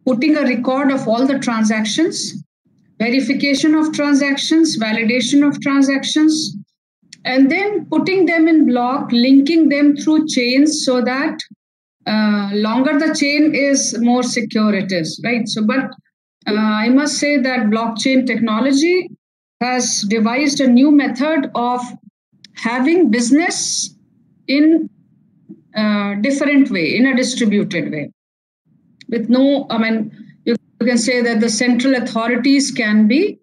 putting a record of all the transactions, verification of transactions, validation of transactions, and then putting them in block, linking them through chains so that longer the chain is, more secure it is, right? So, but I must say that blockchain technology has devised a new method of having business in a different way, in a distributed way. With no, I mean, you can say that the central authorities can be,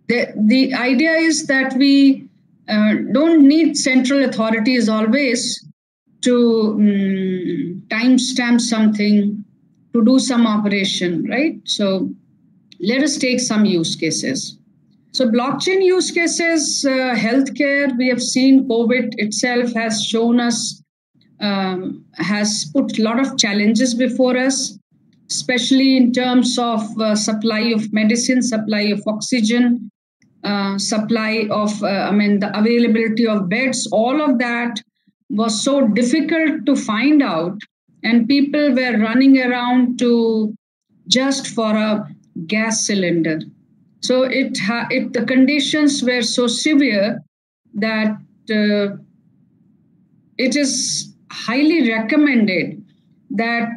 the idea is that we don't need central authorities always to timestamp something, to do some operation, right? So let us take some use cases. So blockchain use cases, healthcare, we have seen COVID itself has shown us, has put a lot of challenges before us, especially in terms of supply of medicine, supply of oxygen, supply of, the availability of beds. All of that was so difficult to find out, and people were running around to just for a gas cylinder. So the conditions were so severe that it is highly recommended that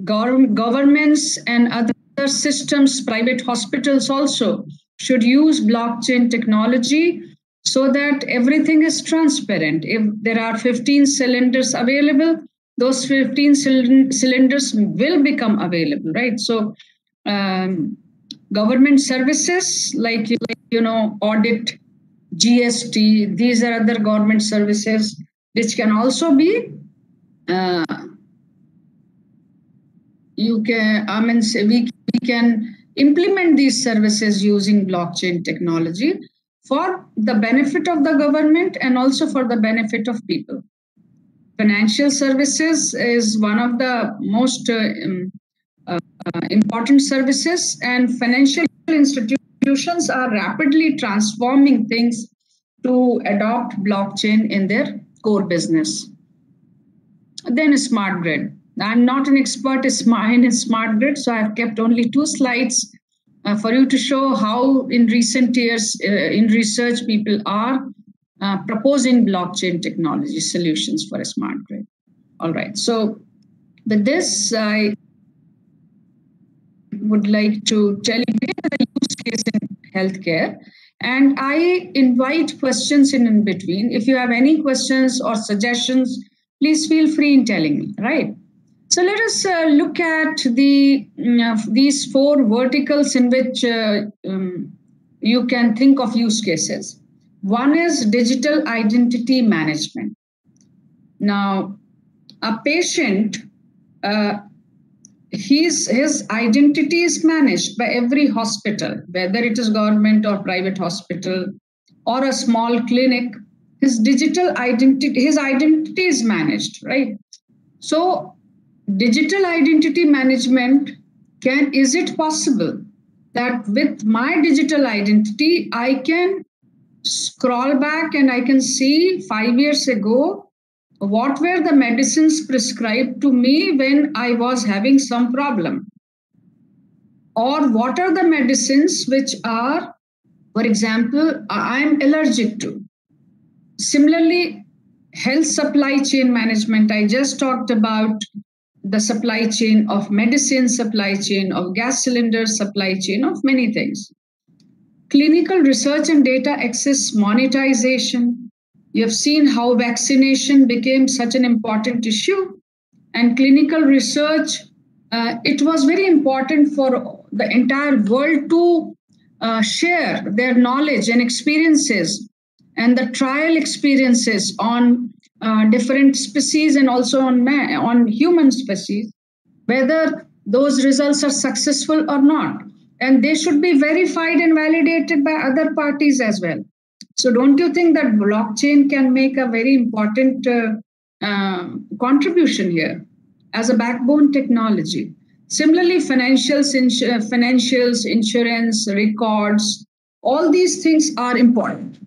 governments and other systems, private hospitals also, should use blockchain technology so that everything is transparent. If there are 15 cylinders available, those 15 cylinders will become available, right? So government services like audit, GST, these are other government services which can also be we can implement these services using blockchain technology for the benefit of the government and also for the benefit of people. Financial services is one of the most important services, and financial institutions are rapidly transforming things to adopt blockchain in their core business. Then smart grid. I'm not an expert in smart grid, so I've kept only 2 slides for you to show how in recent years in research people are proposing blockchain technology solutions for a smart grid. All right, so with this, I would like to tell you the use case in healthcare, and I invite questions in between. If you have any questions or suggestions, please feel free in telling me, right? So let us look at these 4 verticals in which you can think of use cases. One is digital identity management. Now, a patient, his identity is managed by every hospital, whether it is government or private hospital or a small clinic. His identity is managed, right? So digital identity management, is it possible that with my digital identity, I can scroll back and I can see 5 years ago what were the medicines prescribed to me when I was having some problem? Or what are the medicines which are, for example, I'm allergic to? Similarly, health supply chain management, I just talked about the supply chain of medicine, supply chain of gas cylinders, supply chain of many things. Clinical research and data access monetization. You have seen how vaccination became such an important issue, and clinical research, it was very important for the entire world to share their knowledge and experiences and the trial experiences on different species and also on human species, whether those results are successful or not. And they should be verified and validated by other parties as well. So don't you think that blockchain can make a very important contribution here as a backbone technology? Similarly, financials, insurance, records, all these things are important.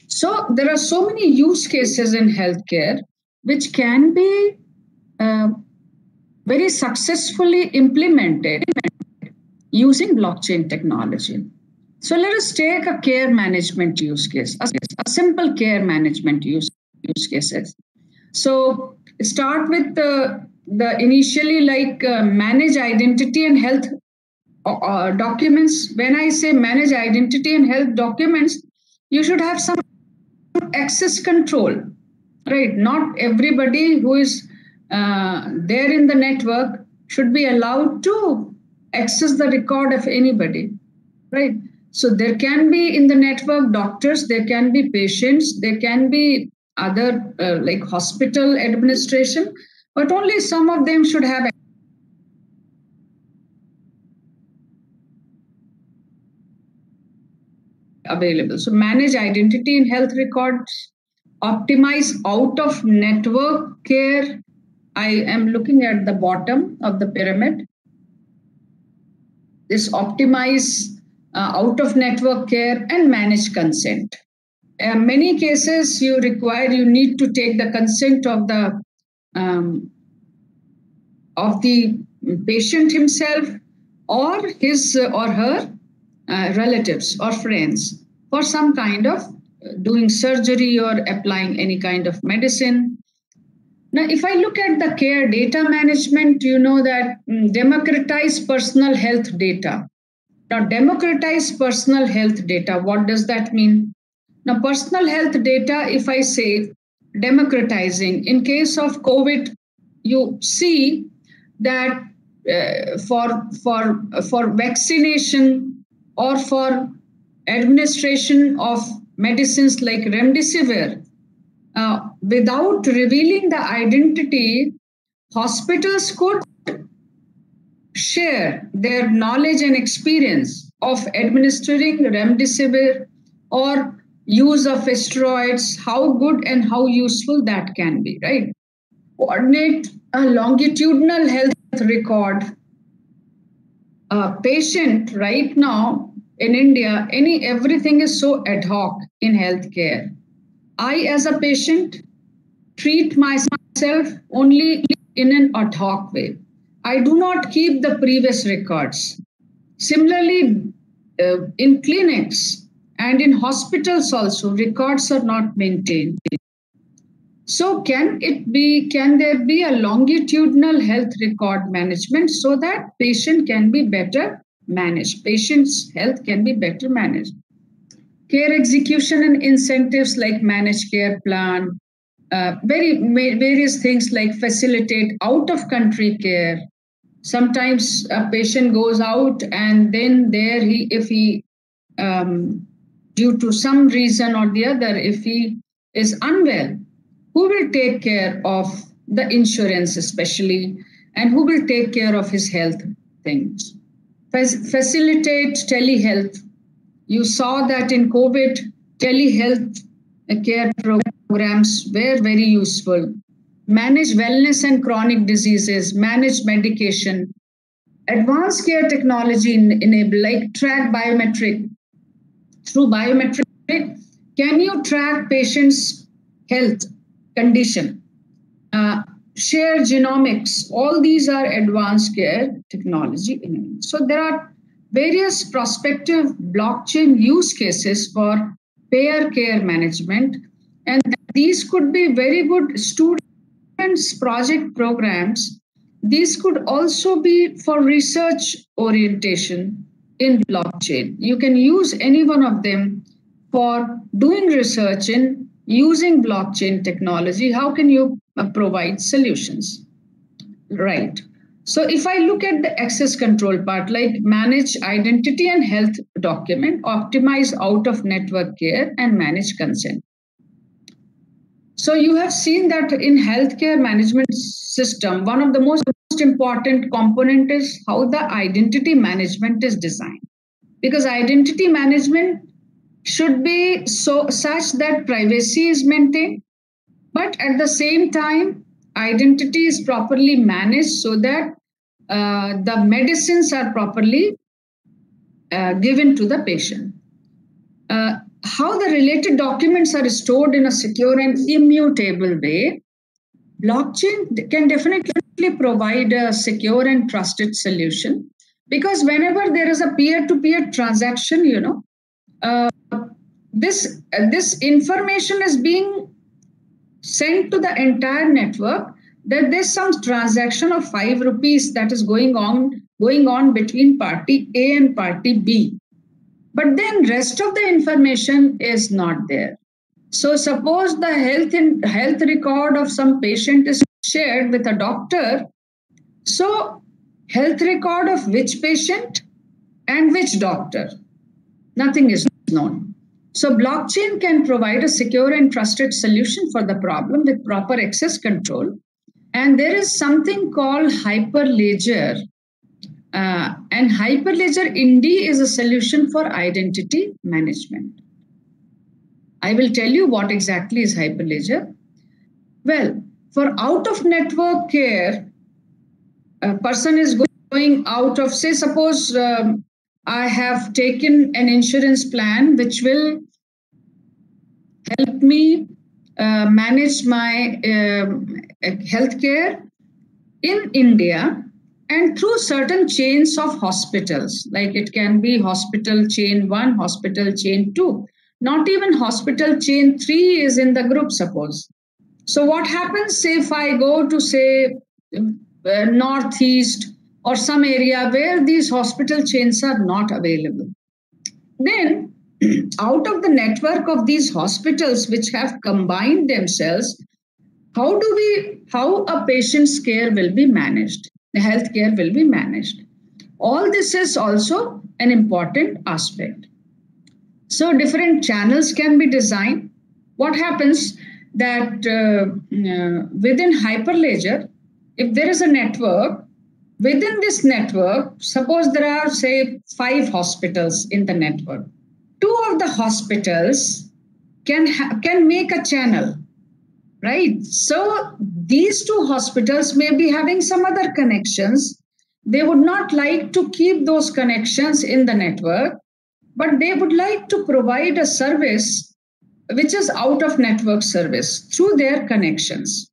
So there are so many use cases in healthcare, which can be very successfully implemented using blockchain technology. So let us take a care management use case, a simple care management use cases. So start with the initially like manage identity and health documents. When I say manage identity and health documents, you should have some access control, right? Not everybody who is there in the network should be allowed to access the record of anybody, right? So there can be in the network doctors, there can be patients, there can be other like hospital administration, but only some of them should have available. So manage identity in health records, optimize out of network care. I am looking at the bottom of the pyramid. This optimize out of network care and manage consent. In many cases, you need to take the consent um, of the patient himself or his or her relatives or friends for some kind of doing surgery or applying any kind of medicine. Now, if I look at the care data management, you know that democratize personal health data. Now, democratize personal health data, what does that mean? Now, personal health data, if I say democratizing, in case of COVID, you see that for vaccination or for administration of medicines like remdesivir, without revealing the identity, hospitals could share their knowledge and experience of administering remdesivir or use of steroids, how good and how useful that can be, right? Coordinate a longitudinal health record. A patient right now in India, everything is so ad hoc in healthcare. I, as a patient, treat myself only in an ad hoc way. I do not keep the previous records. Similarly, in clinics and in hospitals also, records are not maintained. So can there be a longitudinal health record management so that patient can be better managed? Patient's health can be better managed. Care execution and incentives like managed care plan, various things like facilitate out of country care. Sometimes a patient goes out and then there if he due to some reason or the other, if he is unwell, who will take care of the insurance especially, and who will take care of his health things? Facilitate telehealth. You saw that in COVID, telehealth care programs were very useful. Manage wellness and chronic diseases, manage medication. Advanced care technology enable like track biometric. Through biometric, can you track patients' health condition? Share genomics. All these are advanced care technology. So there are various prospective blockchain use cases for payer care management, and these could be very good students project programs. These could also be for research orientation in blockchain. You can use any one of them for doing research in using blockchain technology. How can you provide solutions? Right. So if I look at the access control part, like manage identity and health document, optimize out of network care, and manage consent. So you have seen that in healthcare management system, one of the most important component is how the identity management is designed. Because identity management should be such that privacy is maintained, but at the same time, identity is properly managed so that the medicines are properly given to the patient. How the related documents are stored in a secure and immutable way. Blockchain can definitely provide a secure and trusted solution, because whenever there is a peer-to-peer transaction, this information is being sent to the entire network, that there's some transaction of 5 rupees that is going on between party A and party B. But then rest of the information is not there. So suppose the health record of some patient is shared with a doctor. So health record of which patient and which doctor, nothing is known. So blockchain can provide a secure and trusted solution for the problem with proper access control. And there is something called hyperledger. And hyperledger indeed is a solution for identity management. I will tell you what exactly is hyperledger. Well, for out-of-network care, a person is going out of, say, suppose I have taken an insurance plan which will help me manage my healthcare in India, and through certain chains of hospitals, like it can be hospital chain 1, hospital chain 2, not even hospital chain 3 is in the group, suppose. So what happens, say, if I go to, say, northeast or some area where these hospital chains are not available, then out of the network of these hospitals which have combined themselves, how a patient's care will be managed, the healthcare will be managed. All this is also an important aspect. So different channels can be designed. What happens that within hyperledger, if there is a network, within this network, suppose there are, say, 5 hospitals in the network. 2 of the hospitals can make a channel, right? So these 2 hospitals may be having some other connections. They would not like to keep those connections in the network, but they would like to provide a service which is out of network service through their connections.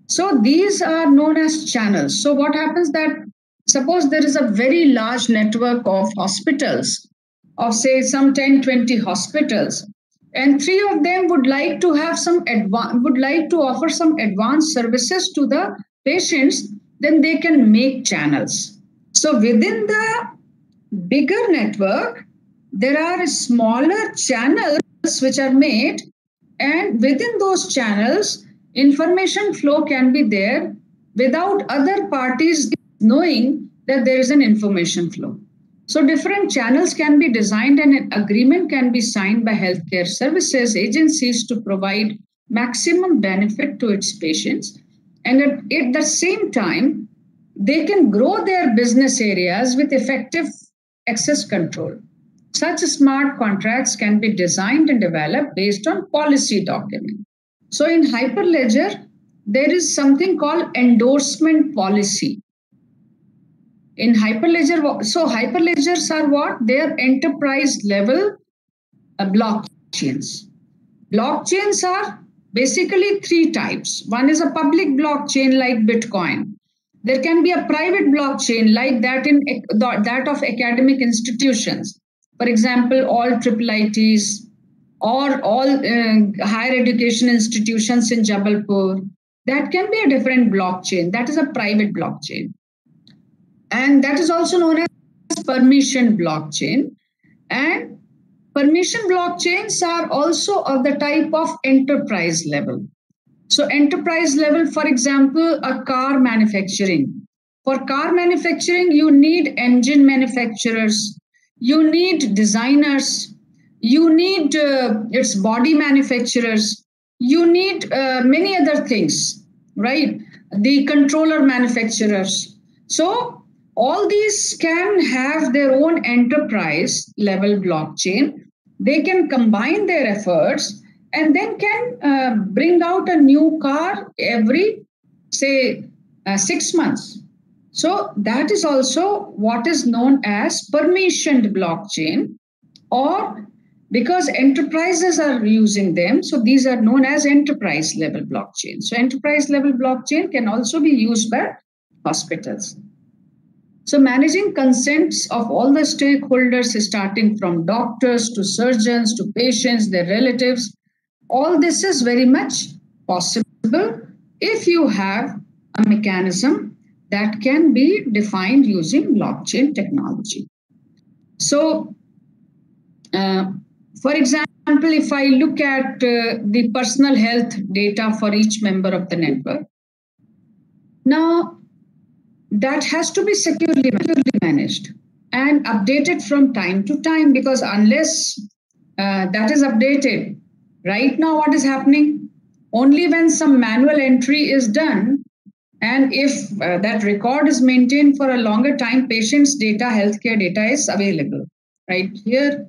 So these are known as channels. So what happens that suppose there is a very large network of hospitals, of say some 10, 20 hospitals, and 3 of them would like to have offer some advanced services to the patients, then they can make channels. So within the bigger network, there are smaller channels which are made, and within those channels, information flow can be there without other parties knowing that there is an information flow. So different channels can be designed and an agreement can be signed by healthcare services agencies to provide maximum benefit to its patients. And at the same time, they can grow their business areas with effective access control. Such smart contracts can be designed and developed based on policy document. So in hyperledger, there is something called endorsement policy. In hyperledger, so hyperledgers are what? They are enterprise level blockchains. Blockchains are basically 3 types. One is a public blockchain like Bitcoin. There can be a private blockchain like that of academic institutions. For example, all IIITs or all higher education institutions in Jabalpur. That can be a different blockchain. That is a private blockchain. And that is also known as permission blockchain. And permission blockchains are also of the type of enterprise level. So enterprise level, for example, a car manufacturing. For car manufacturing, you need engine manufacturers, you need designers, you need its body manufacturers, you need many other things, right? The controller manufacturers. So all these can have their own enterprise level blockchain. They can combine their efforts and then can bring out a new car every, say, 6 months. So that is also what is known as permissioned blockchain, or because enterprises are using them. So these are known as enterprise level blockchain. So enterprise level blockchain can also be used by hospitals. So managing consents of all the stakeholders, starting from doctors to surgeons to patients, their relatives, all this is very much possible if you have a mechanism that can be defined using blockchain technology. So, for example, if I look at the personal health data for each member of the network, now that has to be securely managed and updated from time to time, because unless that is updated, right now what is happening? Only when some manual entry is done, and if that record is maintained for a longer time, patient's data, healthcare data is available. Right here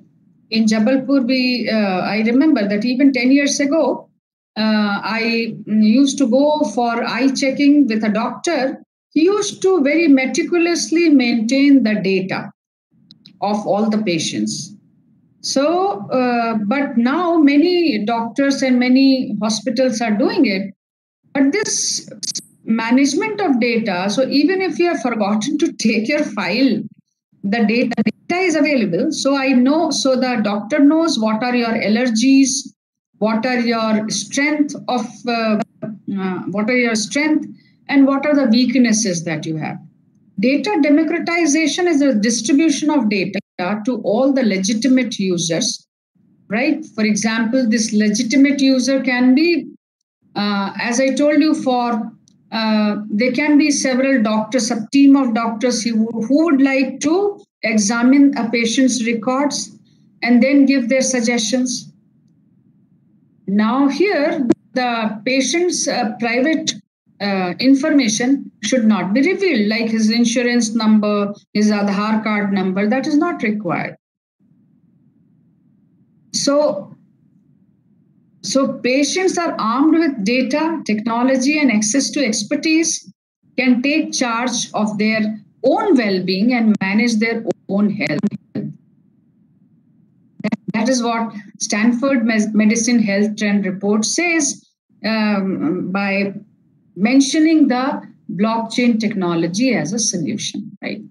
in Jabalpur, I remember that even 10 years ago, I used to go for eye checking with a doctor. He used to very meticulously maintain the data of all the patients. So, but now many doctors and many hospitals are doing it. But this management of data, so even if you have forgotten to take your file, the data is available. So I know, so the doctor knows what are your allergies, what are your strength of, what are your strength, and what are the weaknesses that you have. Data democratization is the distribution of data to all the legitimate users, right? For example, this legitimate user can be, as I told you, there can be several doctors, a team of doctors who would like to examine a patient's records and then give their suggestions. Now here, the patient's private information should not be revealed, like his insurance number, his Aadhaar card number. That is not required. So patients are armed with data, technology, and access to expertise, can take charge of their own well-being and manage their own health. That is what Stanford Medicine Health Trend Report says, by mentioning the blockchain technology as a solution, right?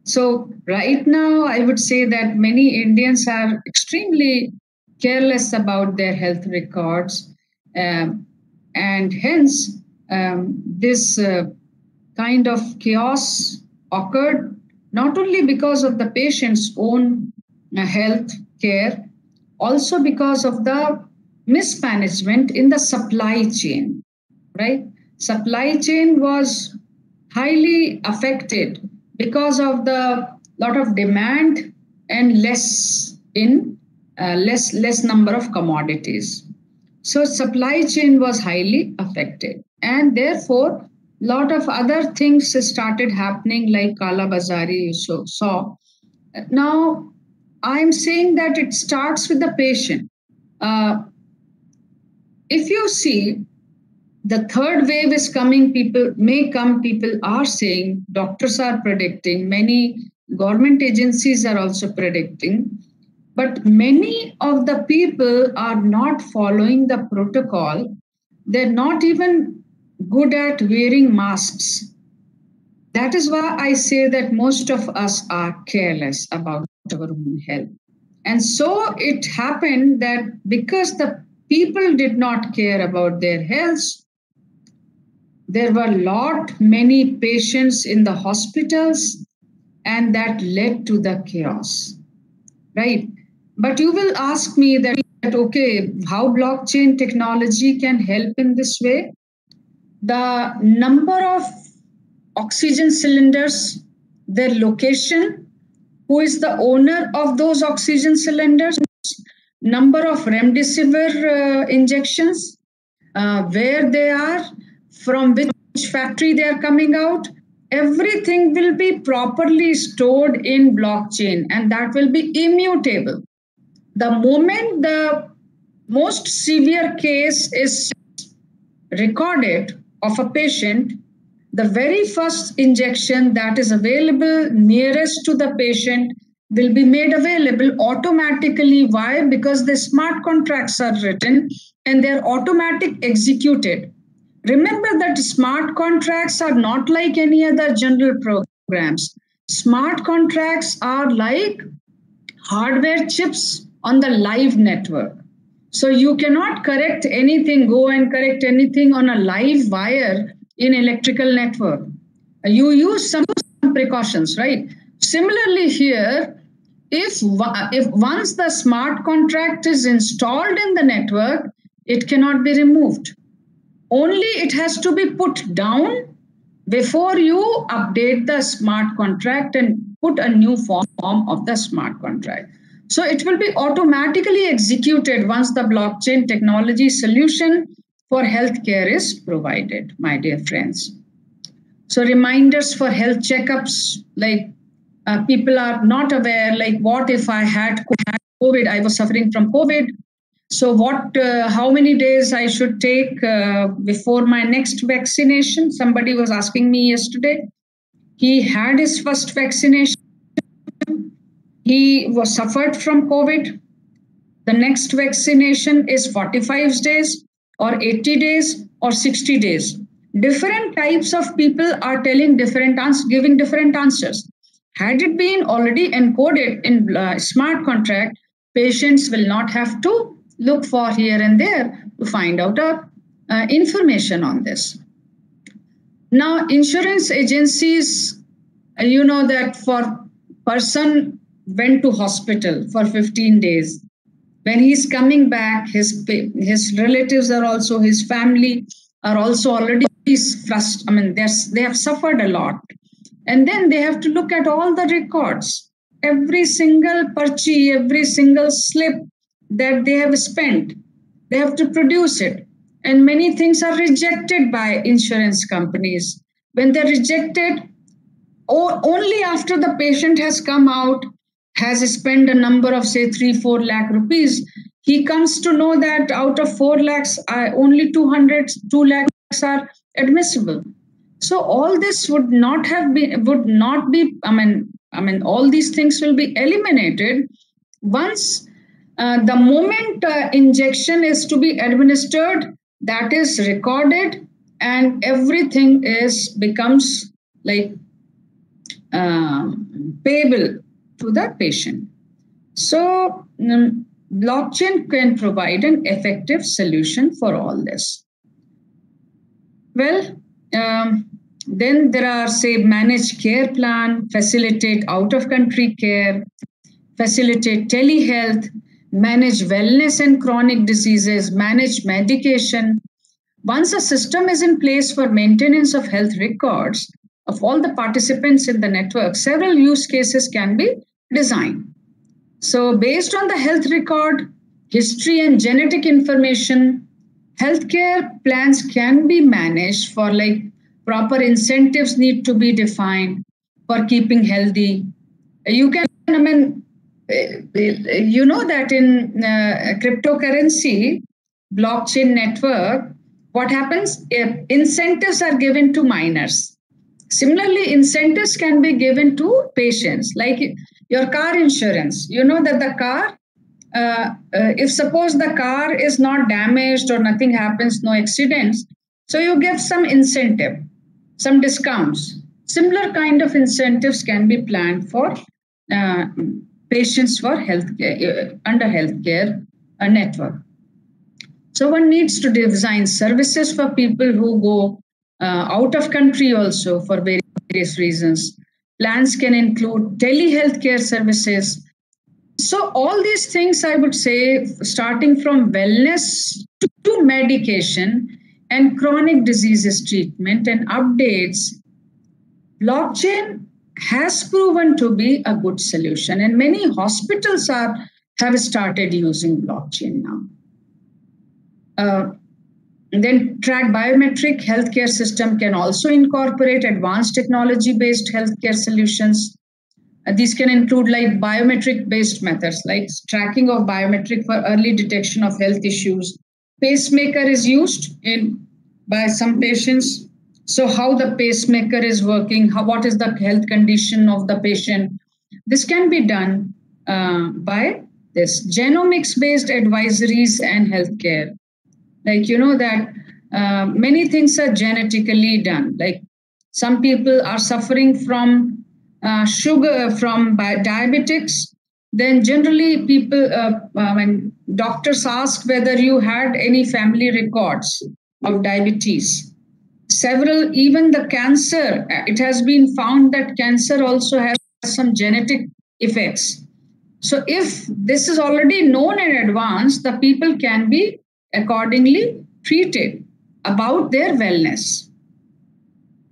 So right now, I would say that many Indians are extremely careless about their health records, and hence this kind of chaos occurred not only because of the patient's own health care, also because of the mismanagement in the supply chain, right? Supply chain was highly affected because of the lot of demand and less number of commodities. So supply chain was highly affected, and therefore lot of other things started happening, like Kala Bazari you saw. Now I'm saying that it starts with the patient. If you see, the third wave is coming, people are saying, doctors are predicting, many government agencies are also predicting, but many of the people are not following the protocol. They're not even good at wearing masks. That is why I say that most of us are careless about our own health. And so it happened that because the people did not care about their health, there were many patients in the hospitals, and that led to the chaos, right? But you will ask me that, okay, how blockchain technology can help in this way? The number of oxygen cylinders, their location, who is the owner of those oxygen cylinders, number of remdesivir injections, where they are, from which factory they are coming out, everything will be properly stored in blockchain, and that will be immutable. The moment the most severe case is recorded of a patient, the very first injection that is available nearest to the patient will be made available automatically. Why? Because the smart contracts are written and they're automatic executed. Remember that smart contracts are not like any other general programs. Smart contracts are like hardware chips on the live network. So you cannot correct anything, go and correct anything on a live wire in electrical network. You use some precautions, right? Similarly here, if once the smart contract is installed in the network, it cannot be removed. Only it has to be put down before you update the smart contract and put a new form of the smart contract. So it will be automatically executed once the blockchain technology solution for healthcare is provided, my dear friends. So reminders for health checkups, like people are not aware, like what if I had COVID, I was suffering from COVID. So how many days I should take before my next vaccination? Somebody was asking me yesterday. He had his first vaccination. He was suffered from COVID. The next vaccination is 45 days or 80 days or 60 days. Different types of people are telling different answers, giving different answers. Had it been already encoded in smart contract, patients will not have to look for here and there to find out information on this. Now, insurance agencies, you know that for person went to hospital for 15 days. When he's coming back, his relatives are also, his family are also already frustrated. I mean, they have suffered a lot. And then they have to look at all the records, every single parchi, every single slip that they have spent. They have to produce it. And many things are rejected by insurance companies. When they're rejected, only after the patient has come out, has spent a number of say 3-4 lakh rupees, he comes to know that out of 4 lakhs, only 2 lakhs are admissible. So all this would not be, I mean, all these things will be eliminated once the moment injection is to be administered, that is recorded, and everything becomes like payable to the patient. So blockchain can provide an effective solution for all this. Well, then there are, say, managed care plan, facilitate out-of-country care, facilitate telehealth, manage wellness and chronic diseases, manage medication. Once a system is in place for maintenance of health records of all the participants in the network, several use cases can be designed. So based on the health record, history and genetic information, healthcare plans can be managed for like proper incentives need to be defined for keeping healthy. You can, I mean, you know that in cryptocurrency, blockchain network, what happens? Incentives are given to miners. Similarly, incentives can be given to patients, like your car insurance. You know that the car, if suppose the car is not damaged or nothing happens, no accidents, so you give some incentive, some discounts. Similar kind of incentives can be planned for patients for healthcare under healthcare network. So one needs to design services for people who go out of country also for various reasons. Plans can include telehealth care services. So all these things, I would say, starting from wellness to medication and chronic diseases treatment and updates, blockchain has proven to be a good solution, and many hospitals have started using blockchain now. Then track biometric healthcare system can also incorporate advanced technology-based healthcare solutions. These can include like biometric-based methods, like tracking of biometric for early detection of health issues. Pacemaker is used by some patients. So how the pacemaker is working, what is the health condition of the patient, This can be done by this genomics-based advisories and healthcare. Like, you know that many things are genetically done. Like some people are suffering from sugar, from diabetics. Then generally people, when doctors ask whether you had any family records of diabetes, several, even the cancer, it has been found that cancer also has some genetic effects. So if this is already known in advance, the people can be accordingly treated about their wellness.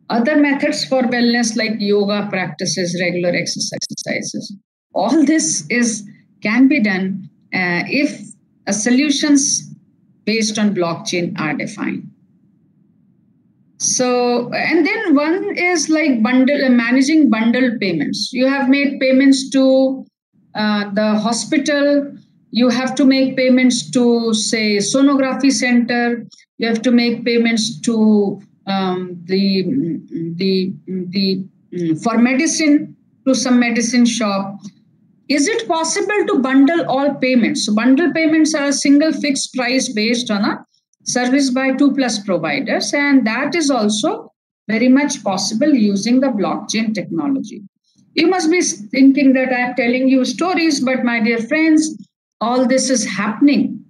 Other methods for wellness like yoga practices, regular exercises, all this can be done if solutions based on blockchain are defined. So, and then one is like managing bundled payments. You have made payments to the hospital. You have to make payments to, say, sonography center. You have to make payments to for medicine, to some medicine shop. Is it possible to bundle all payments? So bundle payments are a single fixed price based on a service by 2+ providers, and that is also very much possible using the blockchain technology. You must be thinking that I'm telling you stories, but my dear friends, all this is happening.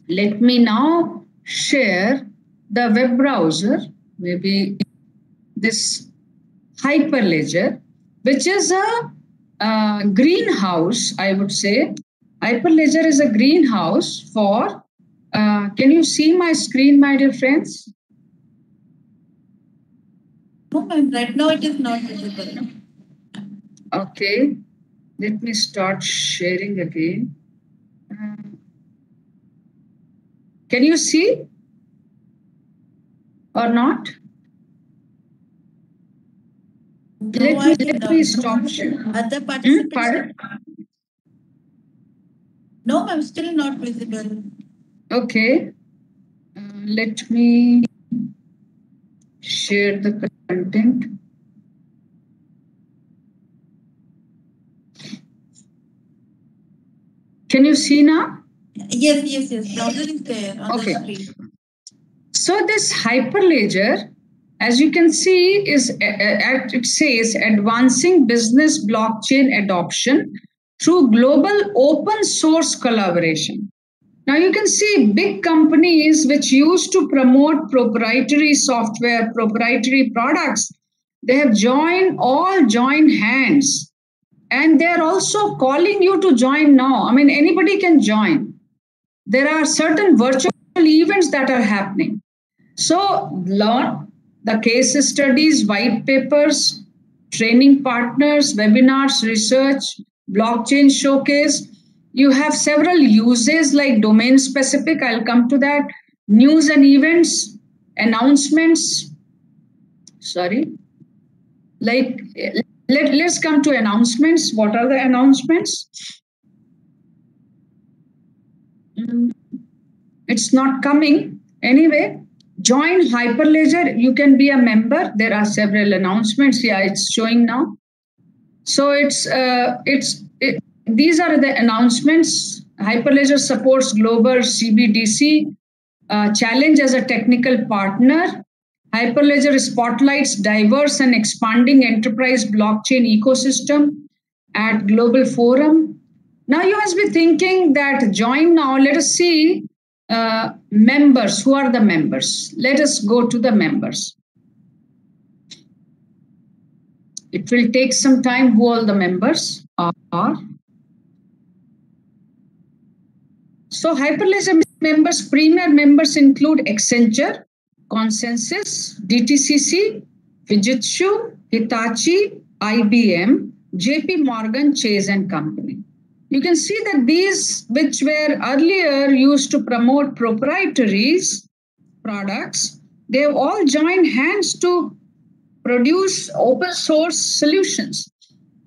Let me now share the web browser, maybe this Hyperledger, which is a greenhouse, I would say. Hyperledger is a greenhouse for, can you see my screen, my dear friends? No, ma'am, right now it is not visible. Okay, let me start sharing again. Can you see or not? No, let me stop sharing. Other participants? No, ma'am, still not visible. Okay, let me share the content. Can you see now? Yes. Browser is there on the screen. So this Hyperledger, as you can see, it says advancing business blockchain adoption through global open source collaboration. Now you can see big companies which used to promote proprietary software, proprietary products, they have joined hands. And they're also calling you to join now. I mean, anybody can join. There are certain virtual events that are happening. So, learn the case studies, white papers, training partners, webinars, research, blockchain showcase. You have several uses like domain specific, I'll come to that, news and events, announcements. Sorry. Like, let's come to announcements. What are the announcements? It's not coming. Anyway, join Hyperledger. You can be a member. There are several announcements. Yeah, it's showing now. So these are the announcements. Hyperledger supports global CBDC challenge as a technical partner. Hyperledger spotlights diverse and expanding enterprise blockchain ecosystem at global forum. Now you must be thinking that join now. Let us see members. Who are the members? Let us go to the members. It will take some time who all the members are. So Hyperledger members, premier members include Accenture, Consensus, DTCC, Fujitsu, Hitachi, IBM, JP Morgan, Chase and Company. You can see that these, which were earlier used to promote proprietary products, they have all joined hands to produce open source solutions.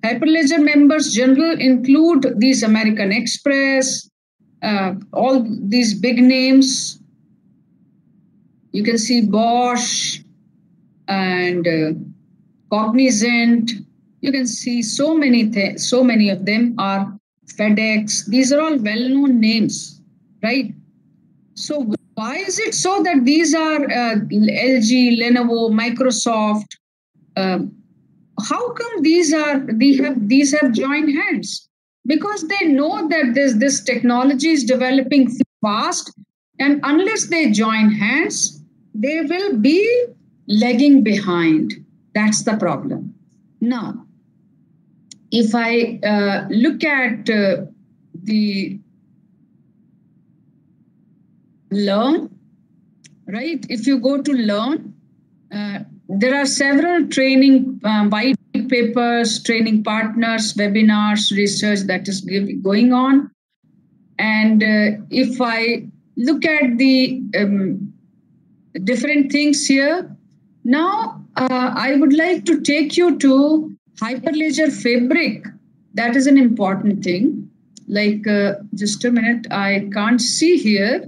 Hyperledger members general include these American Express, all these big names. You can see Bosch and Cognizant, You can see so many of them are FedEx. These are all well-known names, right? So why is it so that these are LG, Lenovo, Microsoft? How come these have joined hands? Because they know that this technology is developing fast, and unless they join hands, they will be lagging behind. That's the problem. Now, if I look at the learn, right? If you go to learn, there are several training white papers, training partners, webinars, research that is going on. And if I look at the different things here, now I would like to take you to Hyperledger Fabric. That is an important thing. Like, just a minute, I can't see here.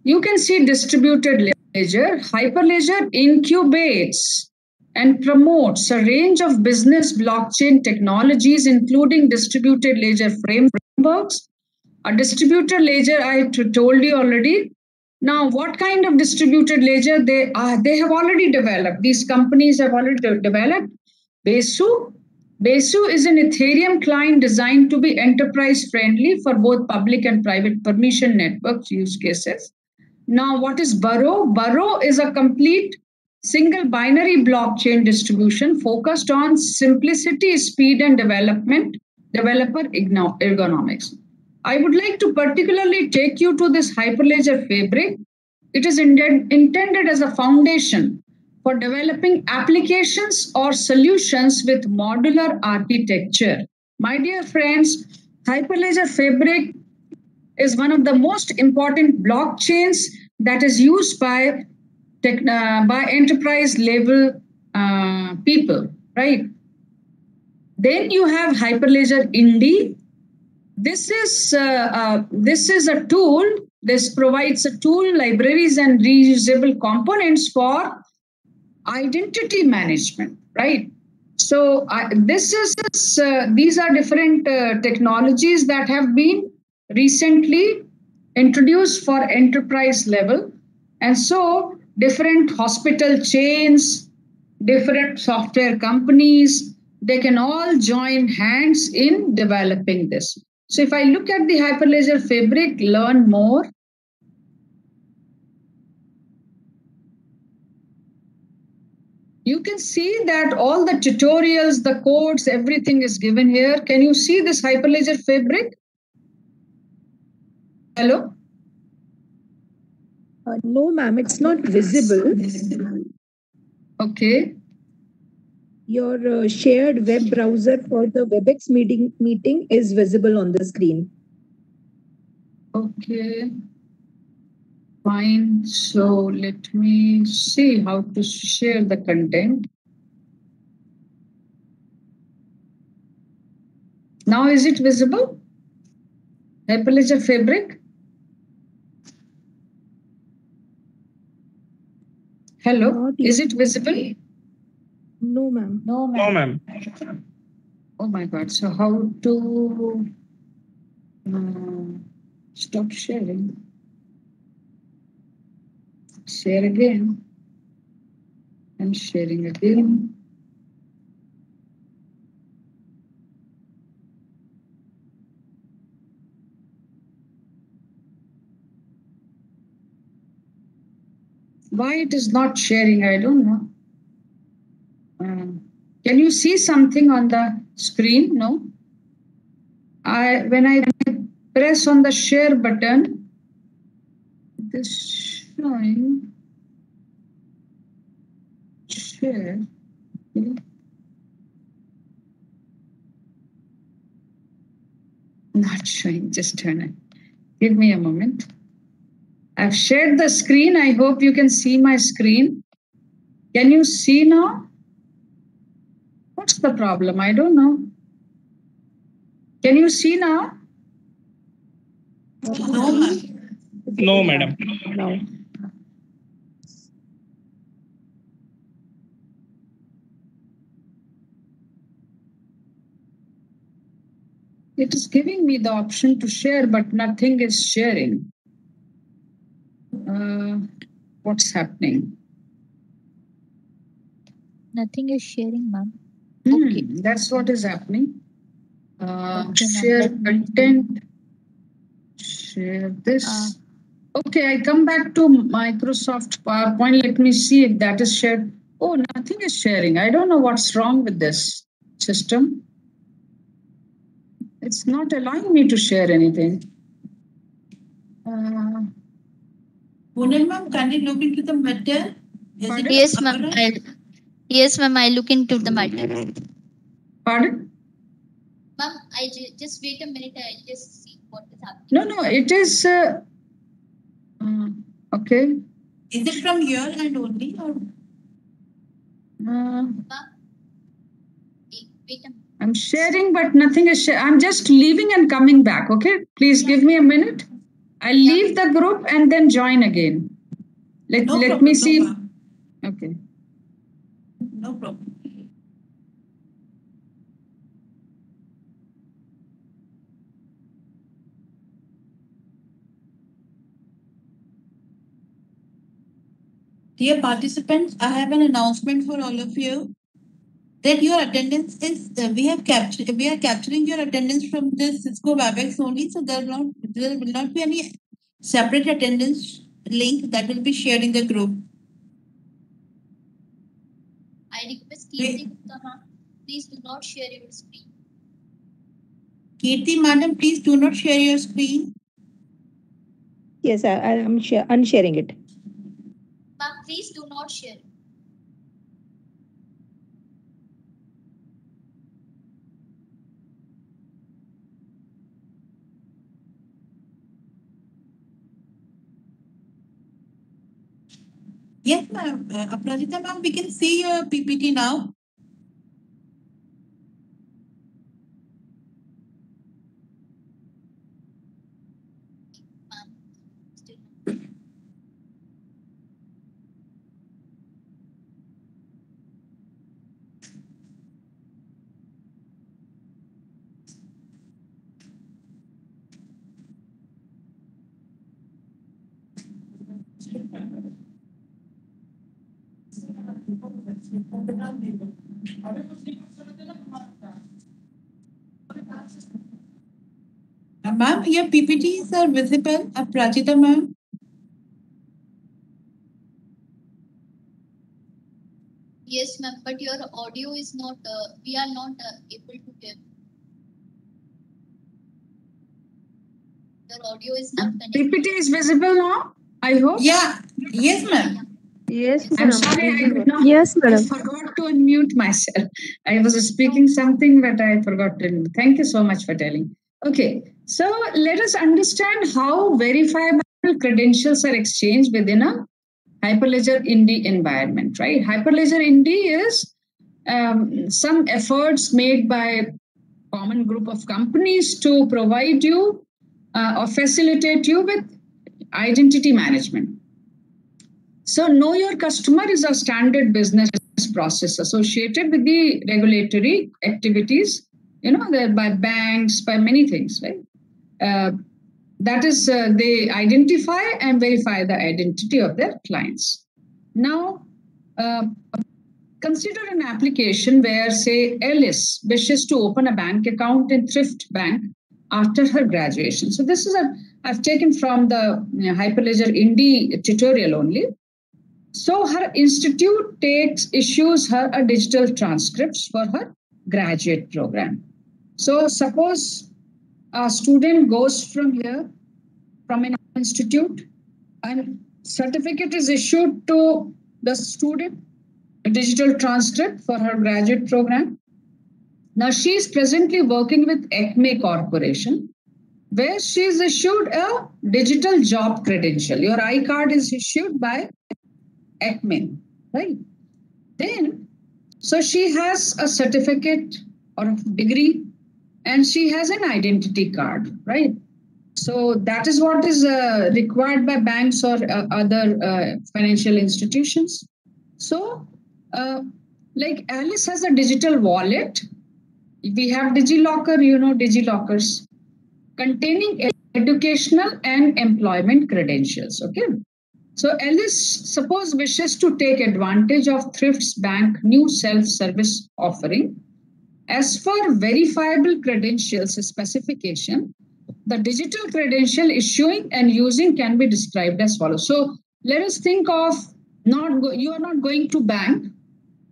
You can see distributed ledger. Hyperledger incubates and promotes a range of business blockchain technologies, including distributed ledger frameworks. A distributed ledger, I told you already. Now, what kind of distributed ledger they have already developed? These companies have already developed Besu. Besu is an Ethereum client designed to be enterprise friendly for both public and private permission network use cases. Now, what is Burrow? Burrow is a complete single binary blockchain distribution focused on simplicity, speed, and developer ergonomics. I would like to particularly take you to this Hyperledger Fabric. It is intended as a foundation for developing applications or solutions with modular architecture. My dear friends, Hyperledger Fabric is one of the most important blockchains that is used by enterprise level people, right? Then you have Hyperledger Indy. This is a tool. This provides a tool, libraries, and reusable components for identity management, right? So these are different technologies that have been recently introduced for enterprise level. And so different hospital chains, different software companies, they can all join hands in developing this. So if I look at the Hyperledger Fabric, learn more. You can see that all the tutorials, the codes, everything is given here. Can you see this Hyperledger Fabric? Hello? No, ma'am, it's not visible. Okay. Your shared web browser for the WebEx meeting is visible on the screen. Okay. Fine. So let me see how to share the content. Now is it visible? Hyperledger Fabric? Hello? Is it visible? No, ma'am. No, ma'am. Oh my God. So how to stop sharing? Share again. And sharing again. Why it is not sharing? I don't know. Can you see something on the screen? No. When I press on the share button, it is showing share. Not showing. Just turn it. Give me a moment. I've shared the screen. I hope you can see my screen. Can you see now? What's the problem? I don't know. Can you see now? No, ma'am. No, madam. No. It is giving me the option to share, but nothing is sharing. What's happening? Nothing is sharing, ma'am. Okay. That's what is happening. Okay, ma'am. Share Let me- content. Share this. Okay, I come back to Microsoft PowerPoint. Let me see if that is shared. Oh, nothing is sharing. I don't know what's wrong with this system. It's not allowing me to share anything. Poonam ma'am, can you look into the matter? Pardon? Yes, ma'am. Yes, ma'am. I look into the matter. Pardon? Ma'am, just wait a minute. I'll just see what is happening. No, it is. Okay. Is it from your end only or? Ma'am, wait a minute. I'm sharing, but nothing is sharing. I'm just leaving and coming back. Okay, please give me a minute. I'll leave the group and then join again. Let me see. No, ma'am. Okay. No problem. Dear participants, I have an announcement for all of you that your attendance is we are capturing your attendance from the Cisco WebEx only, so there will not be any separate attendance link that will be shared in the group. I request Kirti Gupta, ma'am. Please do not share your screen. Kirti madam, please do not share your screen. Yes, I am unsharing it. Ma'am, please do not share. Yes, ma'am. Aparajita ma'am, we can see your PPT now. Ma'am, still. Ma'am, your PPTs are visible. Aparajita ma'am. Yes, ma'am. But your audio is not. We are not able to hear. Your audio is not connected. PPT is visible now, I hope. Yeah. Yes, ma'am. Yes, I'm sorry, Yes, I madam. forgot to unmute myself. I was speaking something, but I forgot to. Thank you so much for telling. Okay, so let us understand how verifiable credentials are exchanged within a Hyperledger Indy environment, right? Hyperledger Indy is some efforts made by common group of companies to provide you or facilitate you with identity management. So know your customer is a standard business process associated with the regulatory activities, by banks, by many things, right? That is, they identify and verify the identity of their clients. Now, consider an application where, say, Alice wishes to open a bank account in Thrift Bank after her graduation. So this is I've taken from the Hyperledger Indy tutorial only. So her institute issues her a digital transcripts for her graduate program. So suppose a student goes from here, from an institute, and certificate is issued to the student, a digital transcript for her graduate program. Now she is presently working with Acme Corporation, where she is issued a digital job credential. Your I-card is issued by Acme, right? Then, so she has a certificate or a degree and she has an identity card, right? So that is what is required by banks or other financial institutions. So, like Alice has a digital wallet. We have DigiLocker, you know, DigiLockers containing educational and employment credentials. Okay. So Alice, suppose wishes to take advantage of Thrift's Bank new self-service offering. As for verifiable credentials specification, the digital credential issuing and using can be described as follows. So let us think of you are not going to bank.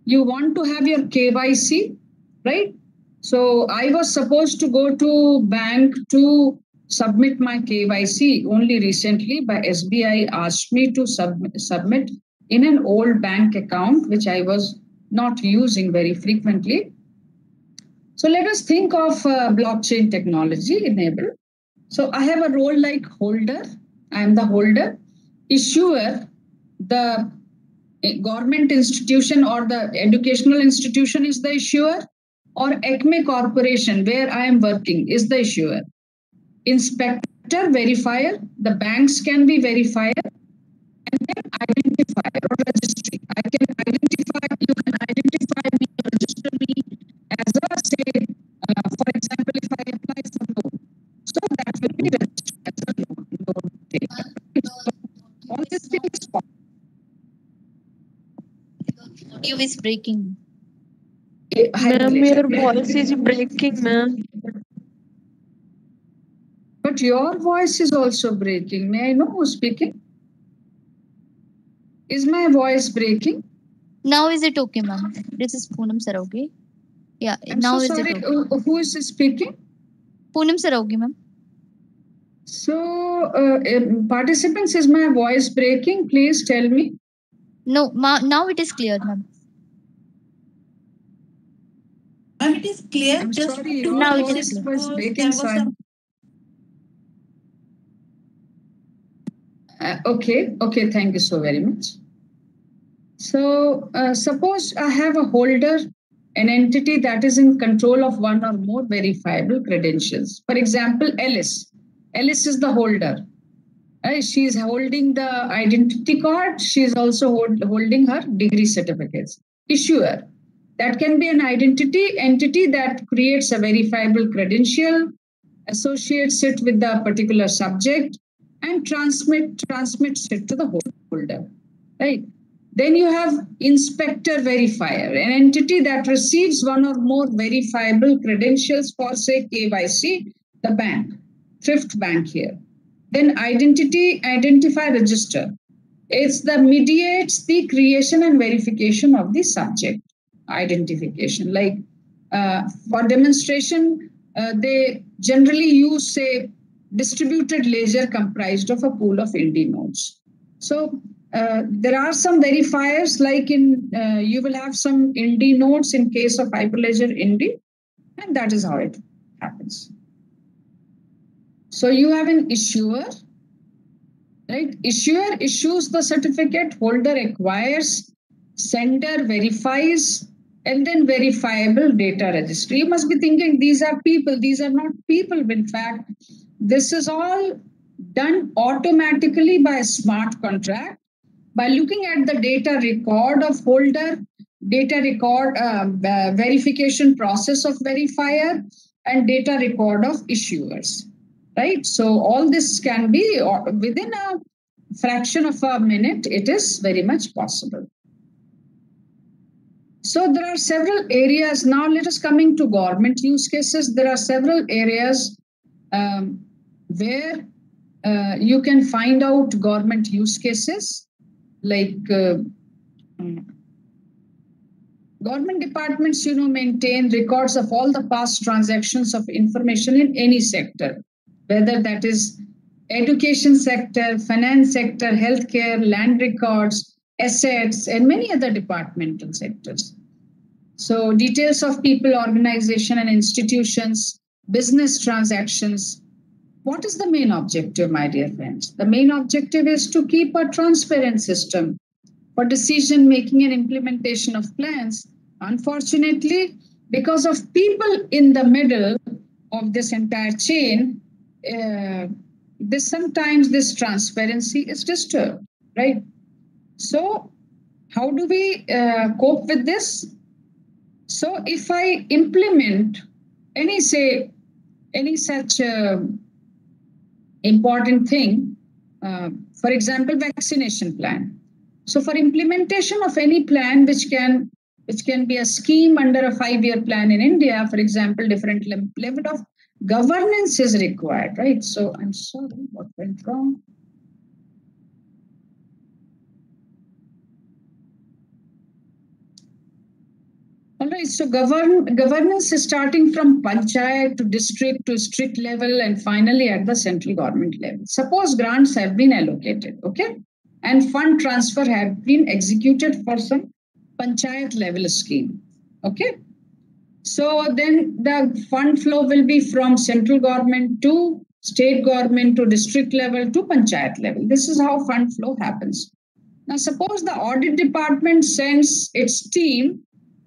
You want to have your KYC, right? So I was supposed to go to bank to submit my KYC. Only recently by SBI asked me to submit in an old bank account, which I was not using very frequently. So let us think of blockchain technology enabled. So I have a role like holder. I am the holder. Issuer, the government institution or the educational institution is the issuer, or ACME Corporation, where I am working, is the issuer. Inspector, verifier, the banks can be verifier, and then identifier or registry. You can identify me or register me as a, say, for example, if I apply for loan, so that will be registered as a loan taker. All these things. Audio is breaking. Ma'am, your voice is breaking, ma'am. But your voice is also breaking. May I know who's speaking? Is my voice breaking? Now is it okay, ma'am? This is Poonam Sarogi. Yeah, I'm now so is sorry. it okay? Who is speaking? Poonam Sarogi, ma'am. So, participants, is my voice breaking? Please tell me. No, now it is clear, ma'am. Ma'am, it is clear. I'm Just sorry, to now it voice is was there breaking. was So some okay, thank you so very much. So, suppose I have a holder, an entity that is in control of one or more verifiable credentials. For example, Alice. Alice is the holder. She is holding the identity card. She is also holding her degree certificates. Issuer. That can be an entity that creates a verifiable credential, associates it with the particular subject, and transmits it to the holder. Right? Then you have inspector verifier, an entity that receives one or more verifiable credentials for, say, KYC, the bank, Thrift Bank here. Then identify register. It's the mediates the creation and verification of the subject identification. Like for demonstration, they generally use, say, distributed ledger comprised of a pool of Indy nodes. So there are some verifiers, like in you will have some Indy nodes in case of Hyperledger Indy, and that is how it happens. So you have an issuer, right? Issuer issues the certificate, holder acquires, sender verifies, and then verifiable data registry. You must be thinking these are people. These are not people. In fact, this is all done automatically by a smart contract by looking at the data record of holder, data record verification process of verifier, and data record of issuers. Right? So all this can be within a fraction of a minute. It is very much possible. So there are several areas. Now let us coming to government use cases. There are several areas where you can find out government use cases, like government departments, maintain records of all the past transactions of information in any sector, whether that is education sector, finance sector, healthcare, land records, assets, and many other departmental sectors. So details of people, organization, and institutions, business transactions. What is the main objective, my dear friends? The main objective is to keep a transparent system for decision making and implementation of plans. Unfortunately, because of people in the middle of this entire chain, sometimes this transparency is disturbed, right? So how do we cope with this? So if I implement any such important thing, for example, vaccination plan. So for implementation of any plan which can be a scheme under a 5-year plan in India, for example, different level of governance is required, right? So I'm sorry, what went wrong? All right, so governance is starting from panchayat to district level and finally at the central government level. Suppose grants have been allocated, okay? And fund transfer have been executed for some panchayat level scheme, okay? So then the fund flow will be from central government to state government to district level to panchayat level. This is how fund flow happens. Now, suppose the audit department sends its team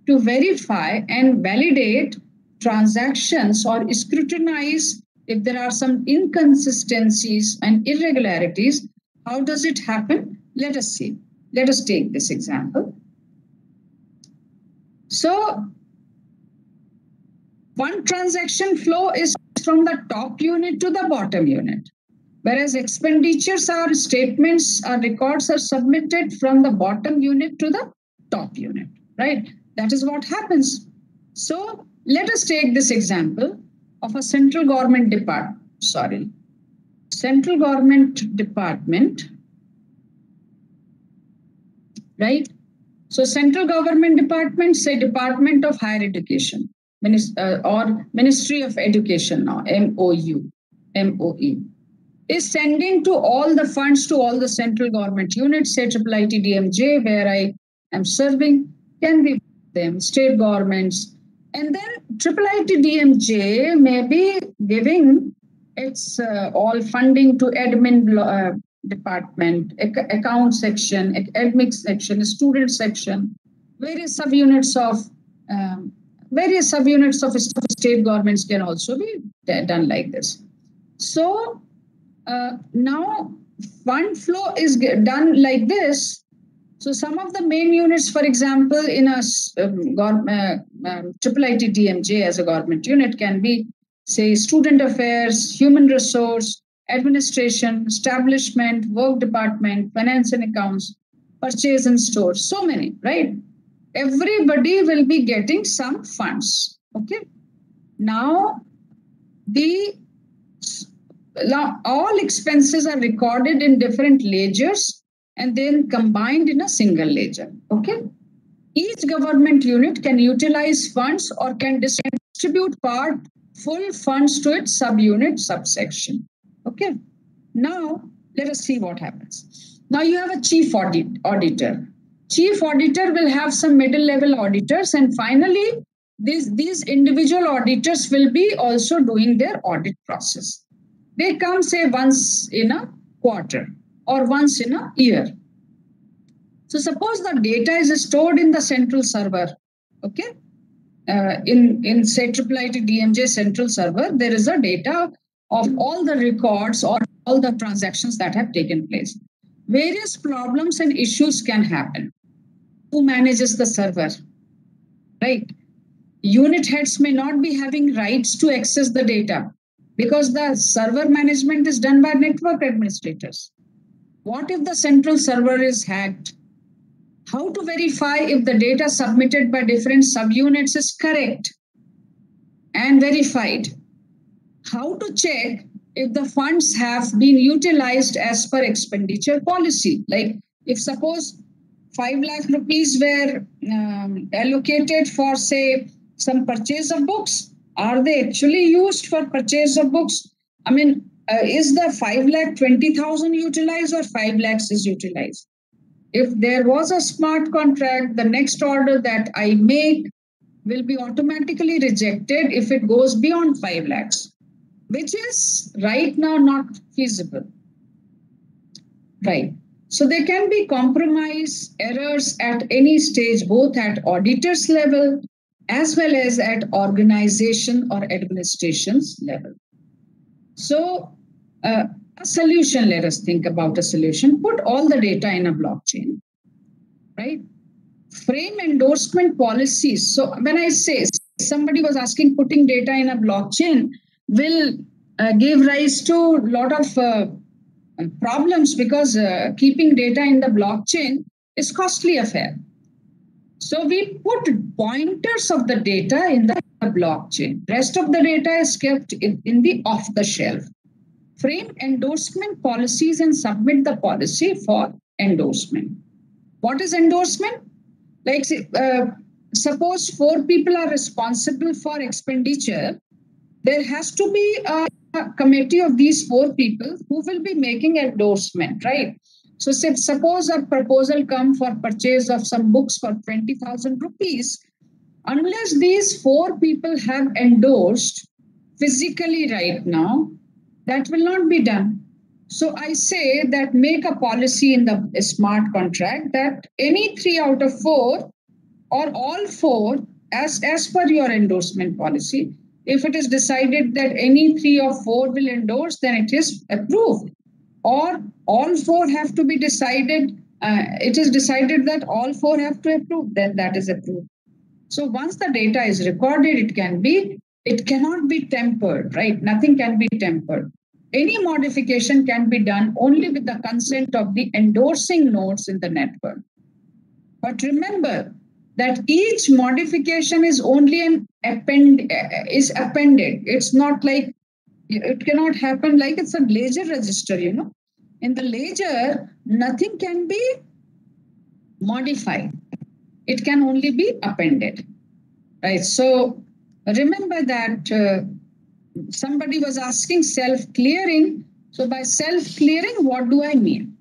to verify and validate transactions or scrutinize if there are some inconsistencies and irregularities. How does it happen? Let us see. Let us take this example. So, fund transaction flow is from the top unit to the bottom unit, whereas expenditures or statements or records are submitted from the bottom unit to the top unit, right? That is what happens. So let us take this example of a central government department, right? So central government department, say Department of Higher Education, or Ministry of Education now, MOE, is sending to all the funds to all the central government units, say IIIT DMJ, where I am serving, can be them, state governments. And then IIIT DMJ may be giving its all funding to admin department, account section, academic section, student section, various subunits of state governments can also be done like this. So now fund flow is done like this. So some of the main units, for example, in a IIIT DMJ as a government unit can be, say, student affairs, human resource, administration, establishment, work department, finance and accounts, purchase and stores, so many, right? Everybody will be getting some funds, okay? Now, all expenses are recorded in different ledgers and then combined in a single ledger, okay? Each government unit can utilize funds or can distribute full funds to its subunit, subsection, okay? Now, let us see what happens. Now you have a chief auditor. Chief auditor will have some middle level auditors, and finally, these individual auditors will be also doing their audit process. They come, say, once in a quarter or once in a year. So suppose the data is stored in the central server, okay? In say IIIT DMJ central server, there is a data of all the records or all the transactions that have taken place. Various problems and issues can happen. Who manages the server, right? Unit heads may not be having rights to access the data because the server management is done by network administrators. What if the central server is hacked? How to verify if the data submitted by different subunits is correct and verified? How to check if the funds have been utilized as per expenditure policy? Like if suppose 5 lakh rupees were allocated for, say, some purchase of books, are they actually used for purchase of books? I mean, is the 5,20,000 utilized or 5 lakhs is utilized? If there was a smart contract, the next order that I make will be automatically rejected if it goes beyond 5 lakhs, which is right now not feasible. Right. So there can be compromise, errors at any stage, both at auditors level as well as at organization or administration's level. So A solution, let us think about a solution. Put all the data in a blockchain, right? Frame endorsement policies. So when I say, somebody was asking, putting data in a blockchain will give rise to a lot of problems, because keeping data in the blockchain is costly affair. So we put pointers of the data in the blockchain. Rest of the data is kept in the off the shelf. Frame endorsement policies and submit the policy for endorsement. What is endorsement? Like, suppose 4 people are responsible for expenditure. There has to be a committee of these 4 people who will be making endorsement, right? So suppose a proposal come for purchase of some books for 20,000 rupees. Unless these 4 people have endorsed physically right now, that will not be done. So I say that make a policy in the smart contract that any 3 out of 4 or all 4, as per your endorsement policy, if it is decided that any 3 or 4 will endorse, then it is approved. Or all 4 have to be decided, it is decided that all 4 have to approve, then that is approved. So once the data is recorded, it cannot be tempered, right? Nothing can be tempered. Any modification can be done only with the consent of the endorsing nodes in the network. But remember that each modification is only appended. It's not like, it cannot happen like it's a ledger register, In the ledger, nothing can be modified. It can only be appended, right? So remember that somebody was asking self-clearing. So by self-clearing, what do I mean?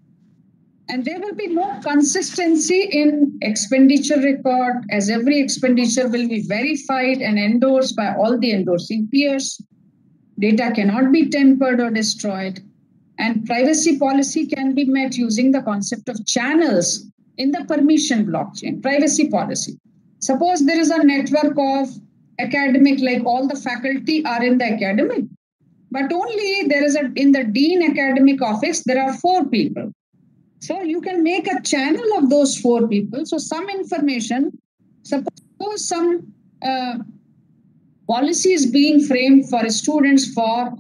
And there will be no consistency in expenditure record, as every expenditure will be verified and endorsed by all the endorsing peers. Data cannot be tempered or destroyed. And privacy policy can be met using the concept of channels in the permission blockchain. Privacy policy. Suppose there is a network of academic, like all the faculty are in the academic, but only there is in the dean academic office, there are 4 people. So you can make a channel of those 4 people. So some information, suppose some policy is being framed for students for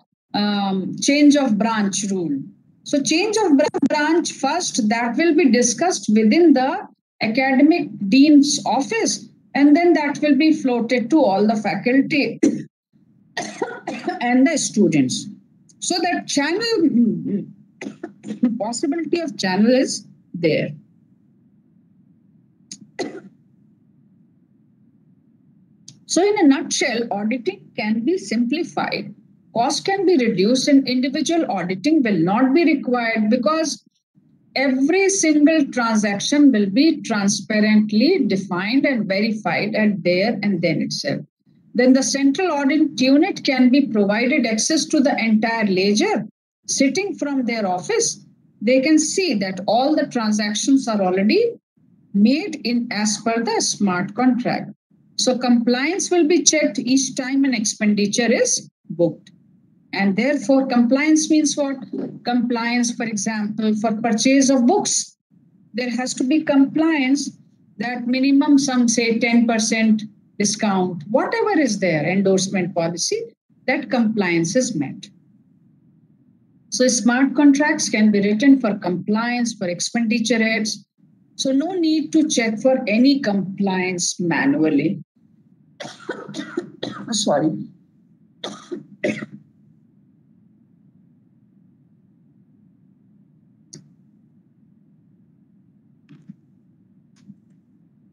change of branch rule. So change of branch first, that will be discussed within the academic dean's office, and then that will be floated to all the faculty and the students. So that channel, possibility of channel is there. So in a nutshell, auditing can be simplified. Cost can be reduced and individual auditing will not be required, because every single transaction will be transparently defined and verified at there and then itself. Then the central audit unit can be provided access to the entire ledger. Sitting from their office, they can see that all the transactions are already made in as per the smart contract. So compliance will be checked each time an expenditure is booked. And therefore, compliance means what? Compliance, for example, for purchase of books, there has to be compliance that minimum, some say 10% discount, whatever is there, endorsement policy, that compliance is met. So smart contracts can be written for compliance, for expenditure heads. So no need to check for any compliance manually. Sorry.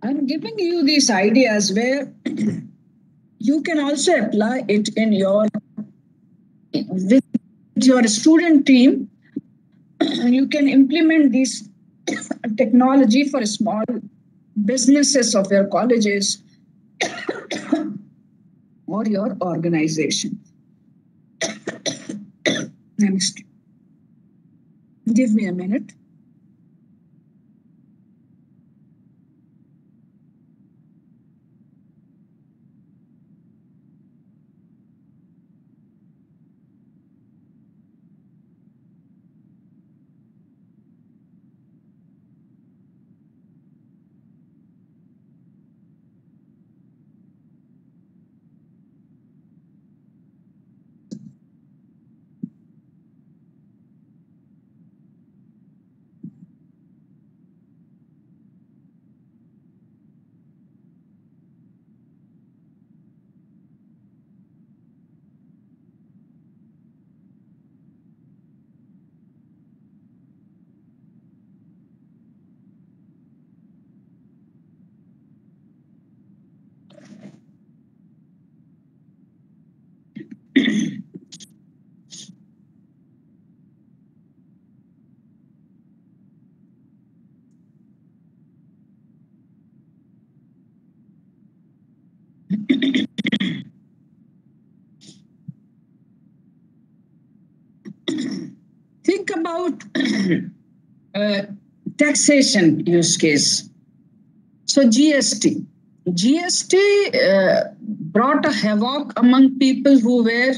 I'm giving you these ideas where you can also apply it in with your student team. You can implement this technology for small businesses of your colleges or your organization. Next. Give me a minute. think about taxation use case. So GST. GST brought a havoc among people who were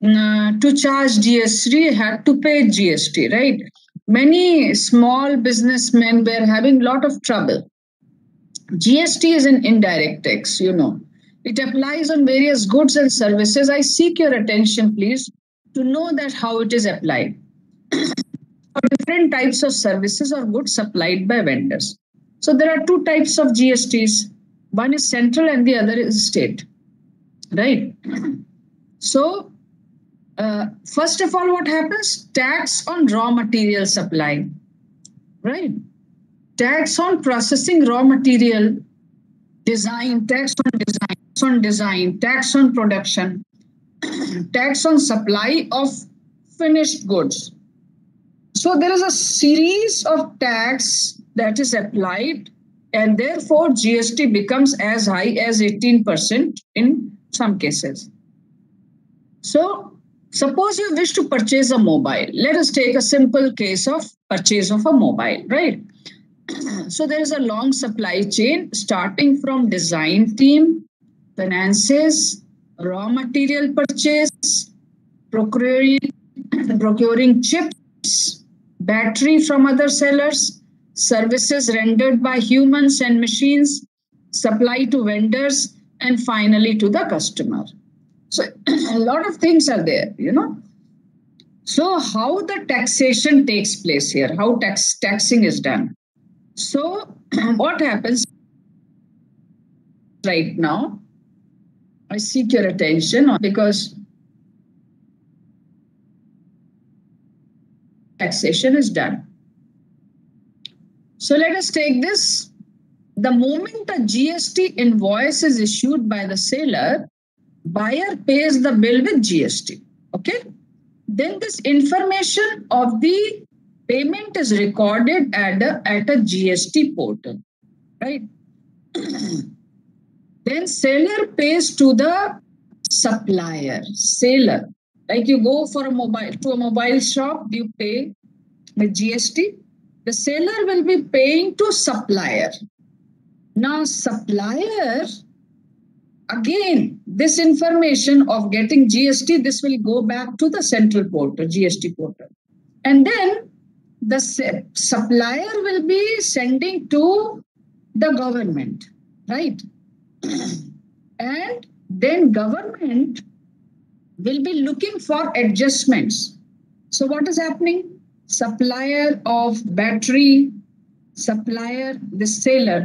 to charge GST, had to pay GST, right? Many small businessmen were having a lot of trouble. GST is an indirect tax, you know. It applies on various goods and services. I seek your attention, please, to know that how it is applied for different types of services or goods supplied by vendors. So there are two types of GSTs. One is central and the other is state, right? So first of all, what happens? Tax on raw material supply, right? Tax on processing raw material, design, tax on design, tax on production, tax on supply of finished goods. So there is a series of tax that is applied, and therefore GST becomes as high as 18% in some cases. So suppose you wish to purchase a mobile. Let us take a simple case of purchase of a mobile, right? So there is a long supply chain starting from design team, finances, raw material purchase, procuring chips, battery from other sellers, services rendered by humans and machines, supply to vendors, and finally to the customer. So a lot of things are there, you know. So how the taxation takes place here, how taxing is done. So what happens right now, I seek your attention because taxation is done. So let us take this. The moment a GST invoice is issued by the seller, buyer pays the bill with GST. Okay. Then this information of the payment is recorded at a GST portal, right? Then seller pays to the supplier. Seller, like you go for a mobile shop, you pay with GST. The seller will be paying to supplier. Now supplier, again, this information of getting GST, this will go back to the central portal, GST portal. And then the supplier will be sending to the government, right? And then government will be looking for adjustments. So what is happening? Supplier of battery, supplier, this supplier,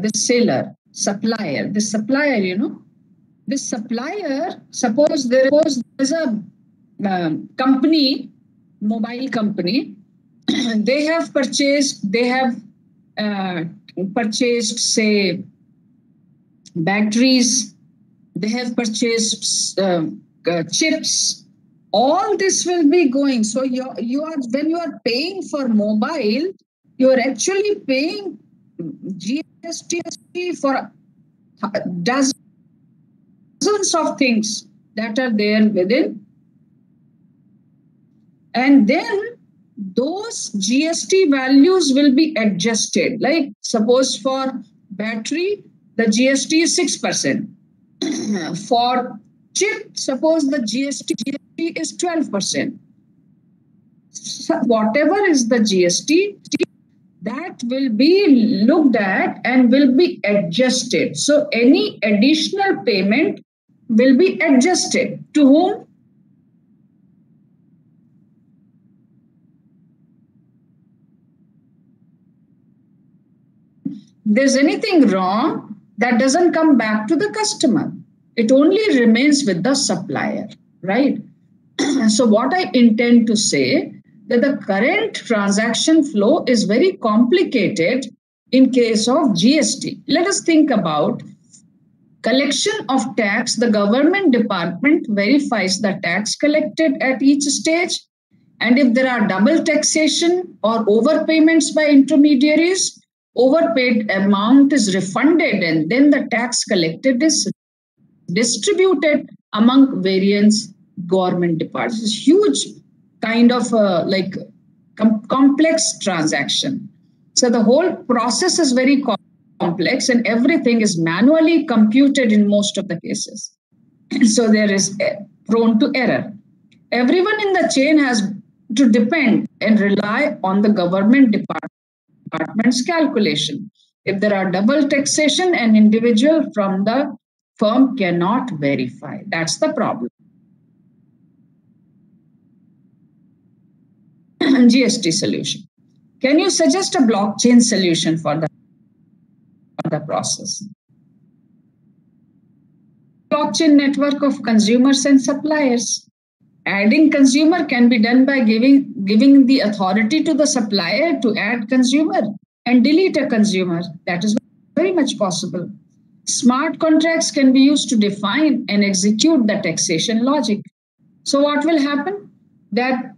you know, this supplier, suppose there is a company, mobile company, they have purchased, say, batteries, they have purchased chips. All this will be going. So when you are paying for mobile, you are actually paying GST for dozens of things that are there within. And then those GST values will be adjusted. Like suppose for battery, the GST is 6%. For chip, suppose the GST is 12%. So whatever is the GST, that will be looked at and will be adjusted. So any additional payment will be adjusted. To whom? There's anything wrong, that doesn't come back to the customer. It only remains with the supplier, right? So what I intend to say, that the current transaction flow is very complicated in case of GST. Let us think about collection of tax. The government department verifies the tax collected at each stage. And if there are double taxation or overpayments by intermediaries, overpaid amount is refunded and then the tax collected is distributed among various government departments. It's huge kind of complex transaction. So the whole process is very complex and everything is manually computed in most of the cases. So there is prone to error. Everyone in the chain has to depend and rely on the government department's calculation. If there are double taxation, an individual from the firm cannot verify. That's the problem. GST solution. Can you suggest a blockchain solution for the process? Blockchain network of consumers and suppliers. Adding consumer can be done by giving the authority to the supplier to add consumer and delete a consumer. That is very much possible. Smart contracts can be used to define and execute the taxation logic. So what will happen? That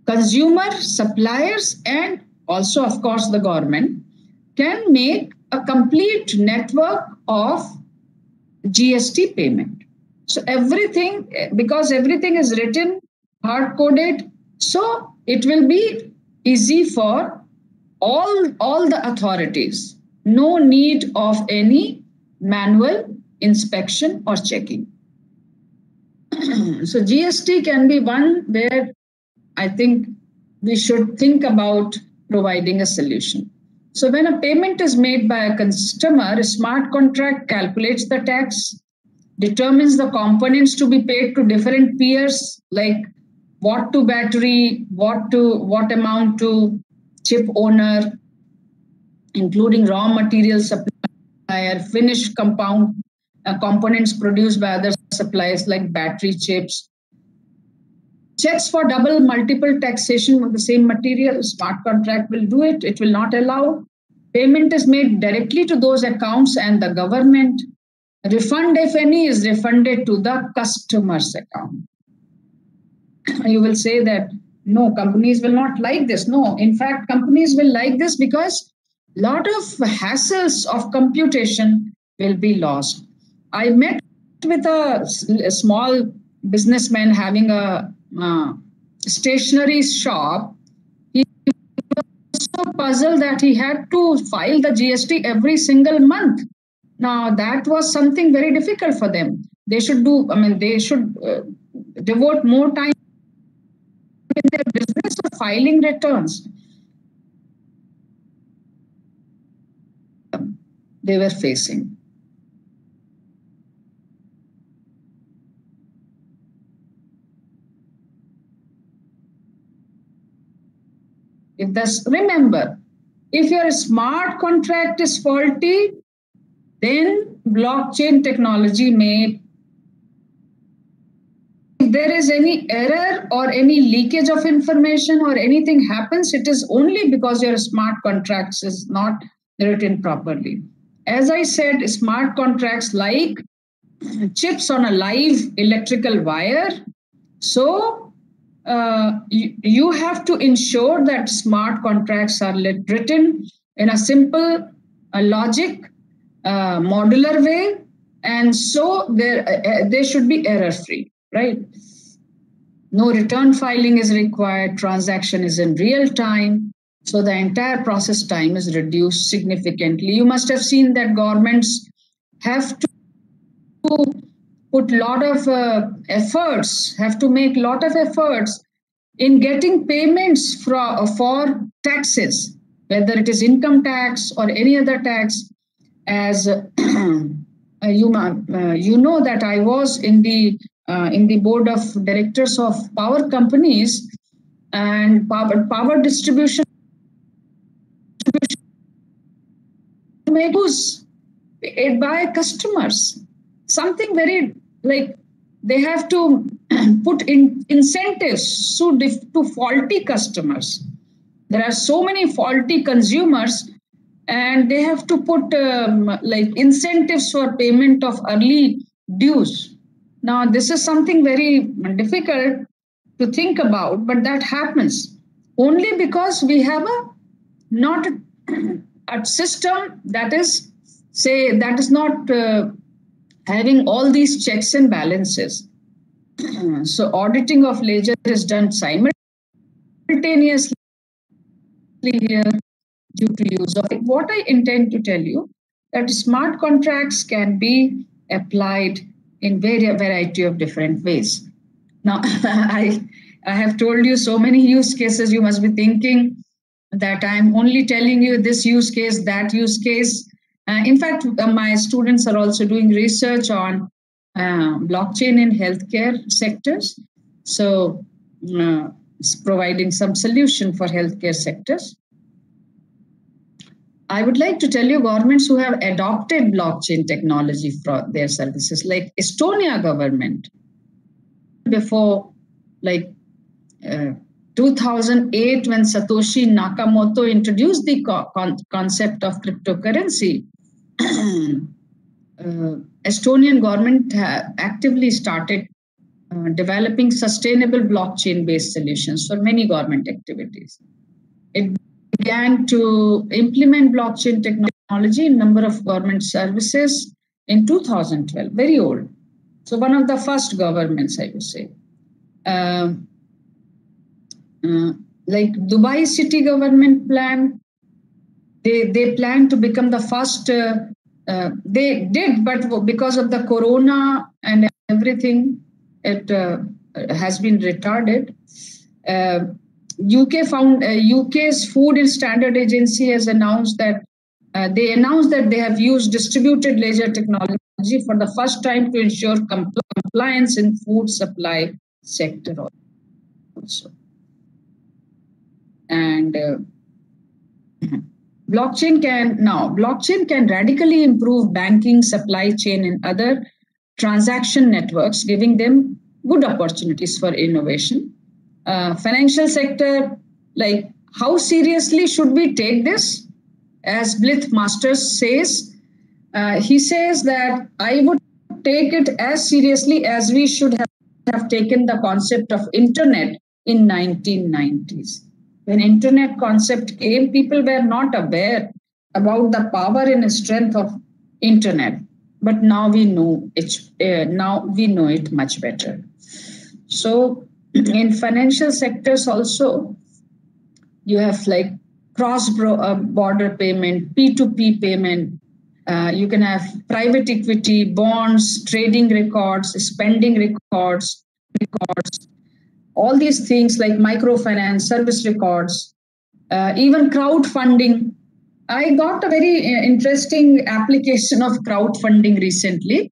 consumer, suppliers, and also, of course, the government can make a complete network of GST payment. So everything, because everything is written, hard-coded, so it will be easy for all the authorities. No need of any manual inspection or checking. So GST can be one where I think we should think about providing a solution. So when a payment is made by a customer, a smart contract calculates the tax, determines the components to be paid to different peers, like what to battery, what amount to chip owner, including raw material supplier, finished components produced by other suppliers like battery chips. Checks for double multiple taxation of the same material, smart contract will do it. It will not allow. Payment is made directly to those accounts and the government. Refund, if any, is refunded to the customer's account. You will say that, no, companies will not like this. No, in fact, companies will like this because a lot of hassles of computation will be lost. I met with a small businessman having a stationery shop. He was so puzzled that he had to file the GST every single month. Now that was something very difficult for them. They should devote more time in their business of filing returns. They were facing. Remember, if your smart contract is faulty, then blockchain technology may. If there is any error or any leakage of information or anything happens, it is only because your smart contracts is not written properly. As I said, smart contracts like chips on a live electrical wire. So you have to ensure that smart contracts are written in a simple logic, modular way, and so they should be error-free, right? No return filing is required. Transaction is in real time. So the entire process time is reduced significantly. You must have seen that governments have to put a lot of efforts, have to make a lot of efforts in getting payments for taxes, whether it is income tax or any other tax. As you know that I was in the board of directors of power companies, and power distribution paid by customers. Something very like they have to put in incentives to faulty customers. There are so many faulty consumers, and they have to put like incentives for payment of early dues. Now, this is something very difficult to think about, but that happens only because we have not a system that is not having all these checks and balances. So auditing of ledger is done simultaneously here due to use of it. What I intend to tell you that smart contracts can be applied in variety of different ways. Now, I have told you so many use cases. You must be thinking that I'm only telling you this use case, that use case. In fact, my students are also doing research on blockchain in healthcare sectors. So it's providing some solution for healthcare sectors. I would like to tell you governments who have adopted blockchain technology for their services, like Estonia government, before like 2008, when Satoshi Nakamoto introduced the concept of cryptocurrency, Estonian government actively started developing sustainable blockchain-based solutions for many government activities. It began to implement blockchain technology in a number of government services in 2012, very old. So one of the first governments, I would say. Like Dubai city government plan, they plan to become the first, they did, but because of the corona and everything, it has been retarded. UK's Food and Standard Agency has announced that they have used distributed ledger technology for the first time to ensure compliance in food supply sector also. And blockchain can radically improve banking, supply chain, and other transaction networks, giving them good opportunities for innovation. Financial sector, like how seriously should we take this? As Blith Masters says, he says that I would take it as seriously as we should have taken the concept of internet in 1990s. When internet concept came, people were not aware about the power and strength of internet, but now we know it much better. So in financial sectors also, you have like cross-border payment, P2P payment. You can have private equity, bonds, trading records, spending records, all these things like microfinance, service records, even crowdfunding. I got a very interesting application of crowdfunding recently.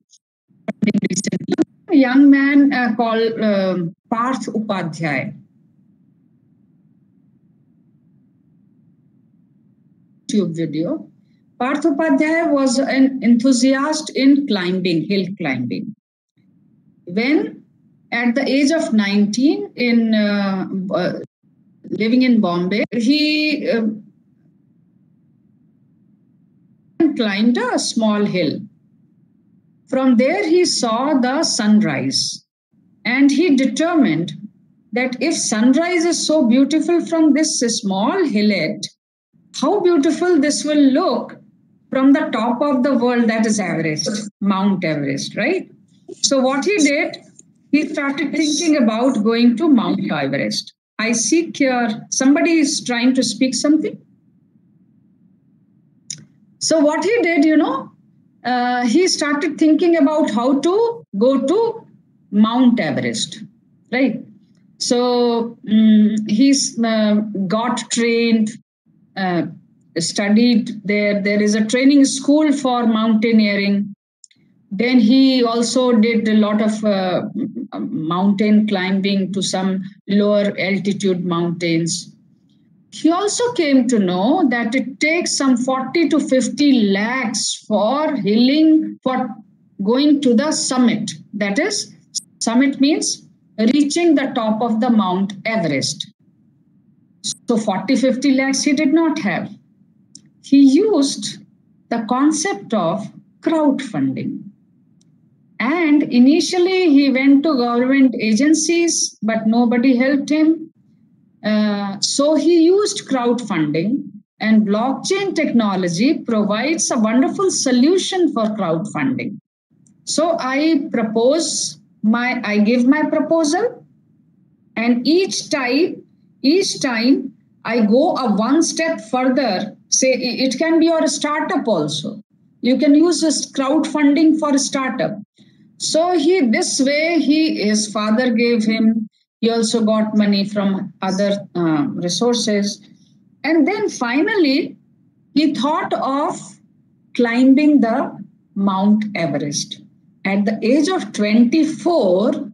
A young man called Parth Upadhyay. YouTube video. Parth Upadhyay was an enthusiast in climbing, hill climbing. When at the age of 19, living in Bombay, he climbed a small hill. From there, he saw the sunrise, and he determined that if sunrise is so beautiful from this small hillet, how beautiful this will look from the top of the world, that is Everest, Mount Everest, right? So what he did, he started thinking about going to Mount Everest. I seek here, somebody is trying to speak something. So what he did, he started thinking about how to go to Mount Everest, right? So he's got trained, studied there. There is a training school for mountaineering. Then he also did a lot of mountain climbing to some lower altitude mountains. He also came to know that it takes some 40 to 50 lakhs for hilling, for going to the summit. That is, summit means reaching the top of the Mount Everest. So 40, 50 lakhs he did not have. He used the concept of crowdfunding. And initially he went to government agencies, but nobody helped him. So he used crowdfunding, and blockchain technology provides a wonderful solution for crowdfunding. So I give my proposal, and each time I go one step further. Say it can be your startup also. You can use this crowdfunding for a startup. So his father gave him. He also got money from other resources, and then finally he thought of climbing the Mount Everest. At the age of 24,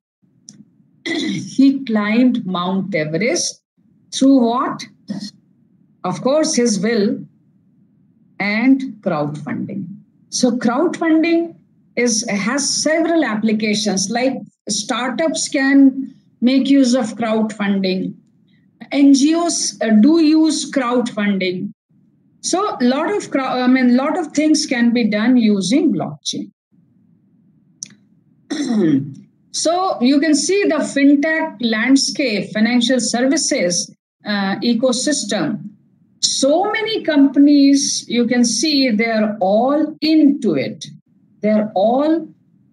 he climbed Mount Everest through what? Of course, his will and crowdfunding. So crowdfunding has several applications, like startups can make use of crowdfunding. NGOs do use crowdfunding. So a lot of things can be done using blockchain. So you can see the fintech landscape, financial services ecosystem. So many companies, you can see they're all into it. They're all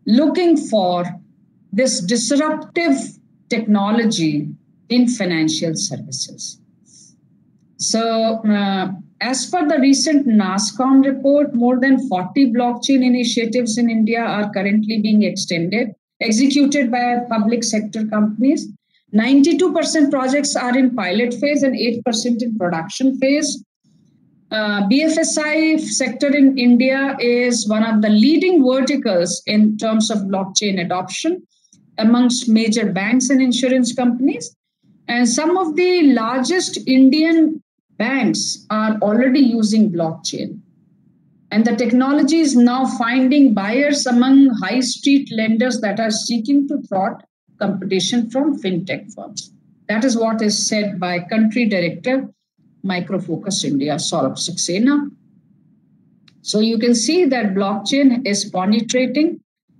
looking for this disruptive technology in financial services. So as per the recent NASSCOM report, more than 40 blockchain initiatives in India are currently being executed by public sector companies. 92% projects are in pilot phase and 8% in production phase. BFSI sector in India is one of the leading verticals in terms of blockchain adoption amongst major banks and insurance companies. And some of the largest Indian banks are already using blockchain. And the technology is now finding buyers among high street lenders that are seeking to thwart competition from fintech firms. That is what is said by Country Director, Micro Focus India, Saurabh Saxena. So you can see that blockchain is penetrating.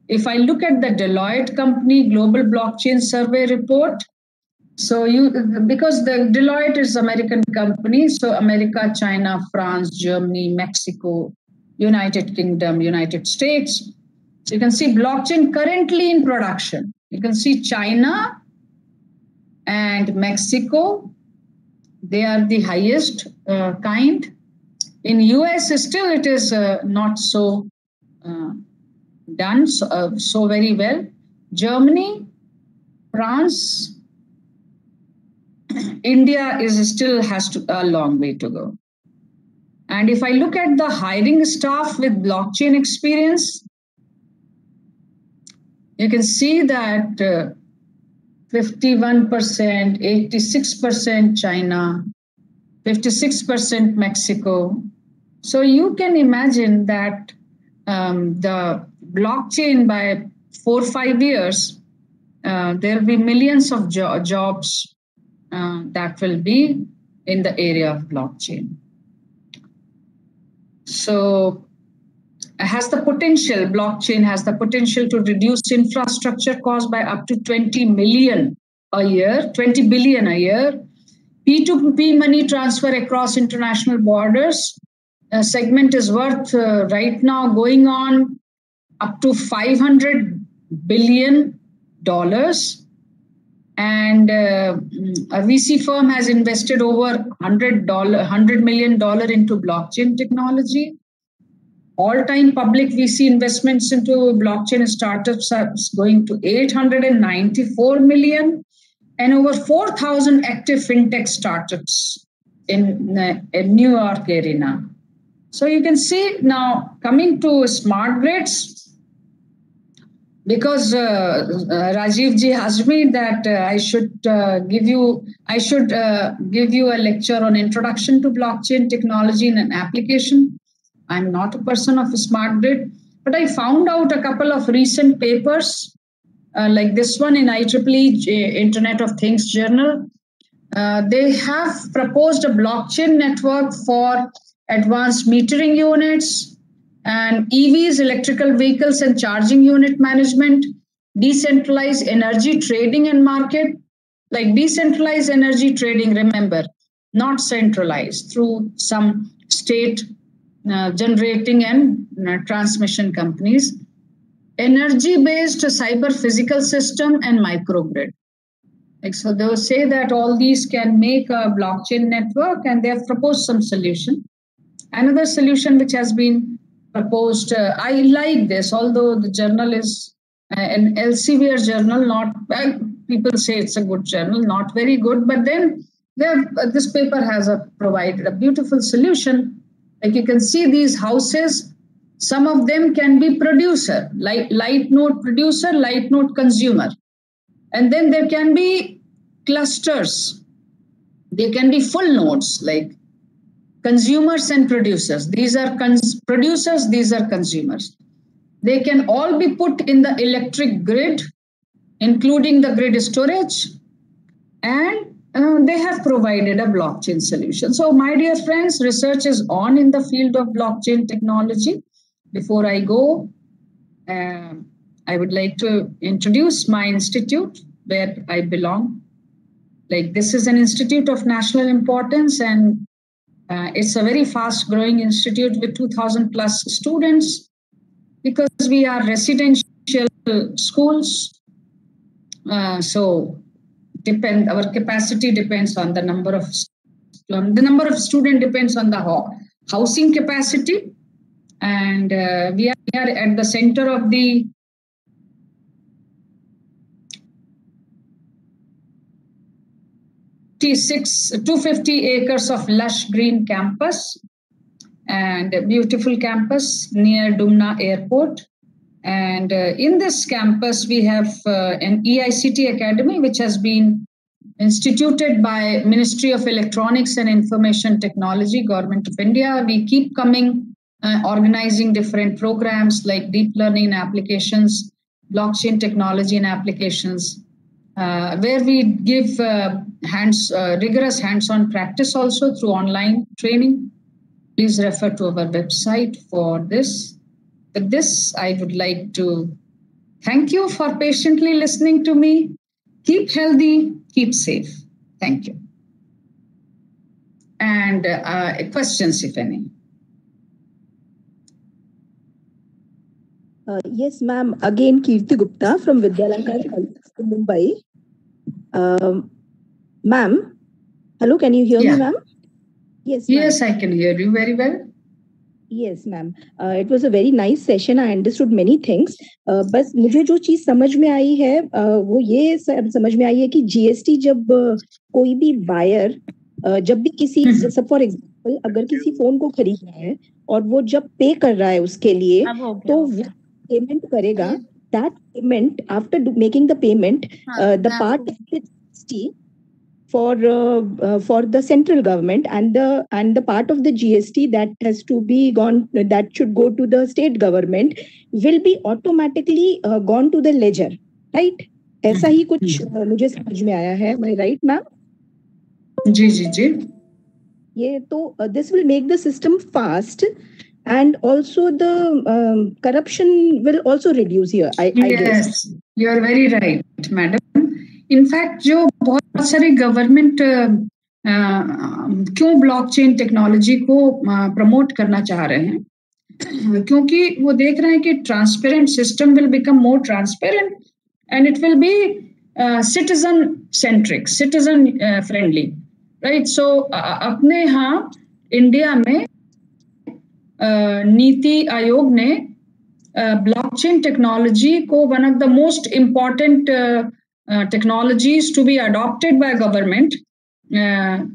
If I look at the Deloitte Company Global Blockchain Survey report, because the Deloitte is American company, so America, China, France, Germany, Mexico, United Kingdom, United States. So you can see blockchain currently in production. You can see China and Mexico. They are the highest kind. In US, still it is not so done so very well. Germany, France, India still has a long way to go. And if I look at the hiring staff with blockchain experience, you can see that 51%, 86% China, 56% Mexico. So you can imagine that the blockchain by 4 or 5 years, there will be millions of jobs that will be in the area of blockchain. So blockchain has the potential to reduce infrastructure costs by up to 20 billion a year. P2P money transfer across international borders. Segment is worth right now going on up to $500 billion. And a VC firm has invested over $100 million into blockchain technology. All-time public VC investments into blockchain startups are going to 894 million, and over 4,000 active fintech startups in New York arena. So you can see now coming to smart grids, because Rajiv ji asked me that I should give you a lecture on introduction to blockchain technology in an application. I'm not a person of a smart grid, but I found out a couple of recent papers like this one in IEEE Internet of Things Journal. They have proposed a blockchain network for advanced metering units and EVs, electrical vehicles and charging unit management, decentralized energy trading and market, like decentralized energy trading, remember, not centralized through some state generating and transmission companies. energy-based cyber physical system and microgrid. Like, so they will say that all these can make a blockchain network, and they have proposed some solution. Another solution which has been proposed, I like this, although the journal is an Elsevier journal, not well, people say it's a good journal, not very good, but then this paper has provided a beautiful solution. Like you can see these houses, some of them can be producer, like light node producer, light node consumer. And then there can be clusters. They can be full nodes, like consumers and producers. These are producers, these are consumers. They can all be put in the electric grid, including the grid storage, and they have provided a blockchain solution. So, my dear friends, research is on in the field of blockchain technology. Before I go, I would like to introduce my institute where I belong. Like, this is an institute of national importance, and it's a very fast growing institute with 2,000 plus students, because we are residential schools. So our capacity depends on the number of student depends on the housing capacity, and we are at the center of the 250 acres of lush green campus, and a beautiful campus near Dumna Airport. And in this campus, we have an EICT Academy, which has been instituted by Ministry of Electronics and Information Technology, Government of India. We keep coming, organizing different programs like deep learning applications, blockchain technology and applications, where we give rigorous hands-on practice also through online training. Please refer to our website for this. With this, I would like to thank you for patiently listening to me. Keep healthy, keep safe. Thank you. And questions, if any. Yes, ma'am. Again, Kirti Gupta from Vidyalankar College, Mumbai. Ma'am, hello, can you hear me, ma'am? Yes, yes, I can hear you very well. Yes, ma'am. It was a very nice session. I understood many things. बस मुझे जो चीज समझ में आई है वो ये समझ में आई है कि जीएसटी जब कोई भी बायर जब भी किसी फॉर एग्जांपल अगर किसी फोन को खरीद रहा है और वो जब पे कर रहा है उसके लिए तो वो पेमेंट करेगा. That payment, after making the payment, the part of the GST for the central government and the part of the GST that has to be gone, that should go to the state government, will be automatically gone to the ledger, right? ऐसा ही कुछ मुझे समझ में आया है. Am I right, ma'am? जी जी जी. ये तो this will make the system fast. And also the corruption will also reduce here. I guess. Yes, you are very right, madam. In fact, जो बहुत सारे गवर्नमेंट क्यों ब्लॉकचेन टेक्नोलॉजी को promote करना चाह रहे हैं, क्योंकि वो देख रहे हैं कि transparent system will become more transparent and it will be citizen centric, citizen friendly, right. So अपने यहाँ इंडिया में नीति आयोग ने ब्लॉकचेन टेक्नोलॉजी को one of the most important technologies to be adopted by government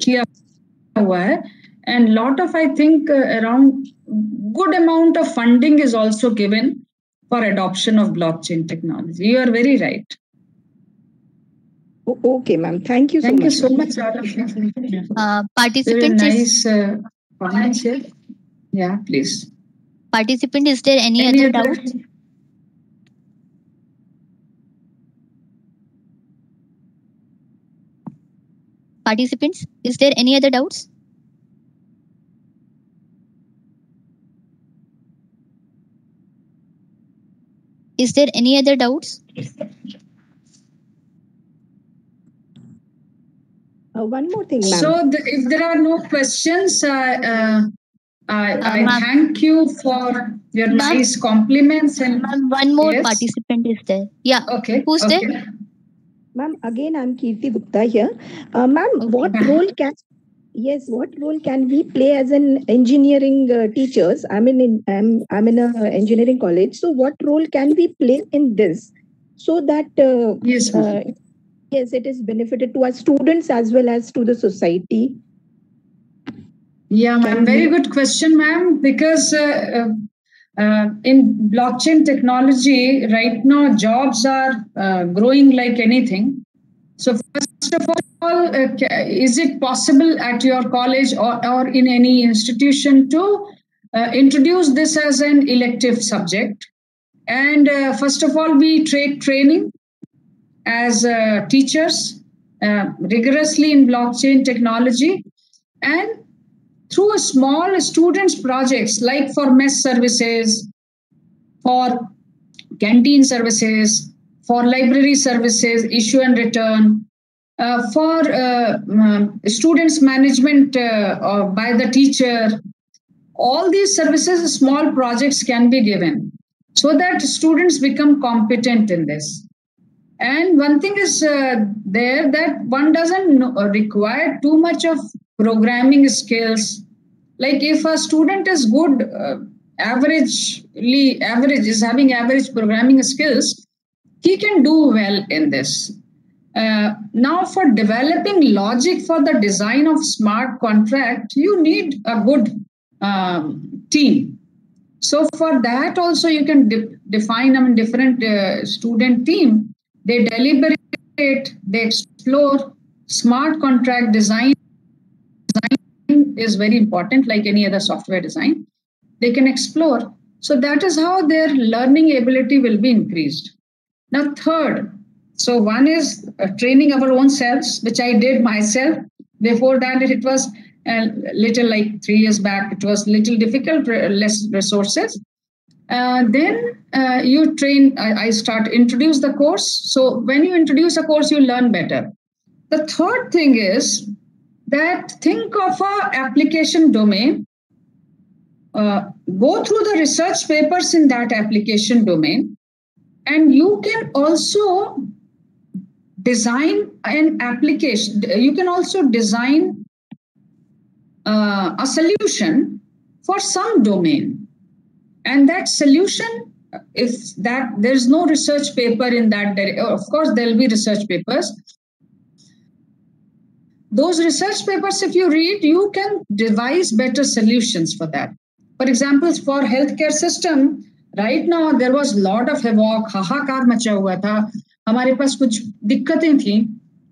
किया हुआ है. And lot of I think around good amount of funding is also given for adoption of blockchain technology. You are very right. Okay, ma'am. Thank you so much. Thank you so much, all of you. Participant, nice comments here. Yeah, please. Participant, is there any other doubt? Participants, is there any other doubts? Is there any other doubts? One more thing, ma'am. So if there are no questions, I thank you for your nice compliments. And one more yes? participant is there. Yeah. Okay. Who's okay. there? Ma'am, again, I'm Kirti Gupta here. Ma'am, what role can we play as an engineering teachers? I'm in a engineering college. So what role can we play in this so that Yes, yes, it is benefited to our students as well as to the society? Yeah, ma'am. Very good question, ma'am. Because in blockchain technology, right now, jobs are growing like anything. So first of all, is it possible at your college or in any institution to introduce this as an elective subject? And first of all, we take training as teachers rigorously in blockchain technology, and through a small students projects like for mess services, for canteen services, for library services, issue and return, for students management by the teacher. All these services, small projects can be given so that students become competent in this. And one thing is there that one doesn't require too much of programming skills. Like if a student is good, average is having average programming skills, he can do well in this. Now, for developing logic for the design of smart contract, you need a good team. So for that also you can define different student team. They deliberate, they explore. Smart contract design is very important, like any other software design. They can explore. So that is how their learning ability will be increased. Now, third, so one is training our own selves, which I did myself. Before that, it was a little like 3 years back, it was little difficult, less resources. Then you train, I introduce the course. So when you introduce a course, you learn better. The third thing is that think of a application domain, go through the research papers in that application domain, and you can also design an application. You can also design a solution for some domain. And that solution, if that there's no research paper in that, of course, there'll be research papers. Those research papers, if you read, you can devise better solutions for that. For example, for healthcare system, right now there was a lot of havoc, हाहाकार मचा हुआ था, हमारे पास कुछ दिक्कतें थी.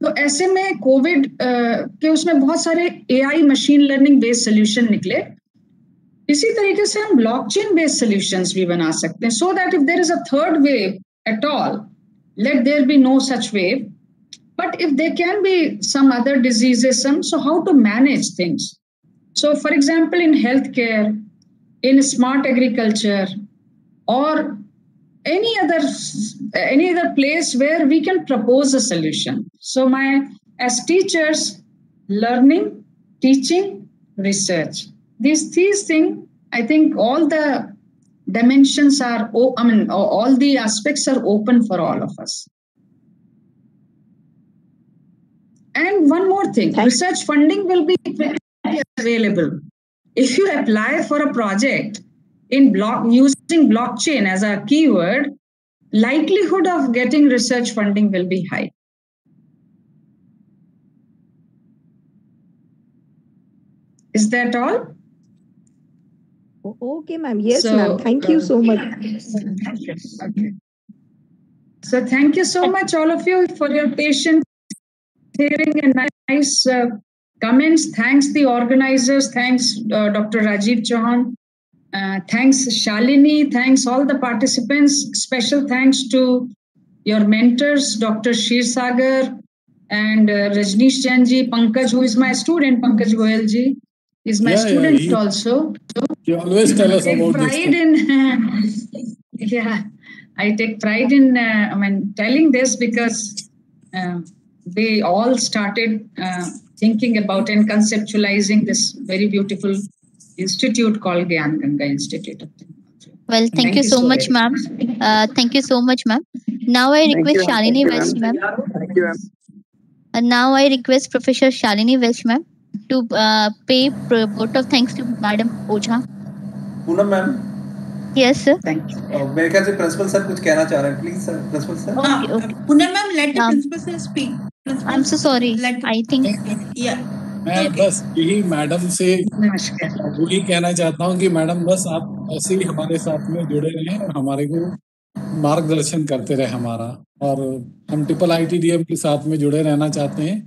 तो ऐसे में कोविड के उसमें बहुत सारे AI machine learning based solution निकले. इसी तरीके से हम ब्लॉकचेन बेस्ड सॉल्यूशंस भी बना सकते हैं, so that if there is a third wave at all, let there be no such wave. But if there can be some other diseases, so how to manage things? So, for example, in healthcare, in smart agriculture, or any other place where we can propose a solution. So, as teachers, learning, teaching, research, these things, I think all the dimensions are, all the aspects are open for all of us. And one more thing, research funding will be available. If you apply for a project in using blockchain as a keyword, likelihood of getting research funding will be high. Is that all? Okay, ma'am. Yes, ma'am. Thank you so much. Okay. So thank you so much, all of you, for your patience, hearing and nice comments. Thanks the organizers. Thanks Dr. Rajiv Chauhan. Thanks Shalini. Thanks all the participants. Special thanks to your mentors, Dr. Shirsagar and Rajneesh Janji. Pankaj, who is my student, Pankaj Goyal ji, is my student also. You always tell us about this. Yeah, I take pride in telling this because they all started thinking about and conceptualizing this very beautiful institute called Gyan Ganga Institute of Technology. Well, thank you so much, ma'am. Thank you so much, ma'am. Now I request Shalini Welsh, ma'am. Thank you, ma'am. And now I request Professor Shalini Welsh, ma'am, to pay vote of thanks to Madam Ojha. Poonam ma'am, Yes, sir. Thank you. मेरे ख्याल से principal sir कुछ कहना चाह रहे हैं, please sir, principal sir. Okay. Poonam ma'am, let the principal sir speak. I'm so sorry. I think. Yeah. मैं बस यही मैडम से वही कहना चाहता हूँ कि मैडम बस आप ऐसे ही हमारे साथ में जुड़े रहें और हमारे को मार्गदर्शन करते रहे हमारा, और हम ट्रिपल ITDM के साथ में जुड़े रहना चाहते हैं।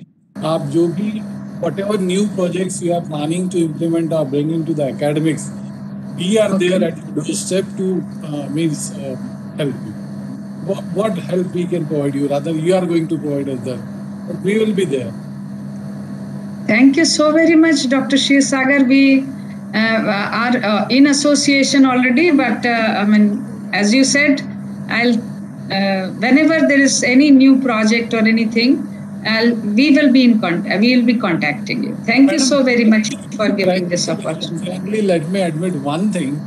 आप जो भी whatever new projects you are planning to implement or bring into the academics, we are there at your doorstep to help you. What help we can provide you, rather you are going to provide us that, but we will be there. Thank you so very much, Dr. Shirsagar. We are in association already, but I mean, as you said, I'll whenever there is any new project or anything, we will be in contact. We will be contacting you. Thank you so very much for giving this opportunity. Frankly, let me admit one thing.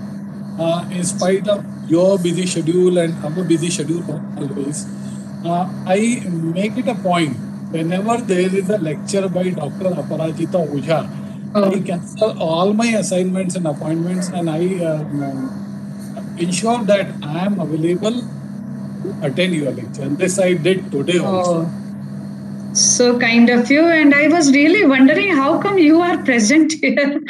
In spite of your busy schedule and our busy schedule always, I make it a point whenever there is a lecture by Dr. Aparajita Ojha, I cancel all my assignments and appointments, and I ensure that I am available to attend your lecture. And this I did today also. So kind of you, and I was really wondering how come you are present here.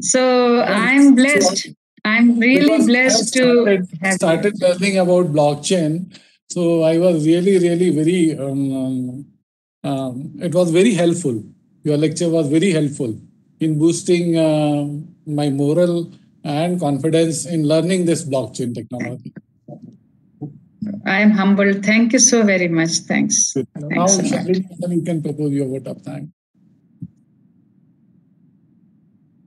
So I'm blessed. I'm really blessed to have started learning about blockchain. So I was really very it was very helpful. Your lecture was very helpful in boosting my moral and confidence in learning this blockchain technology. I am humbled. Thank you so very much. Thanks. Now, Shalini, you can propose your vote of thanks.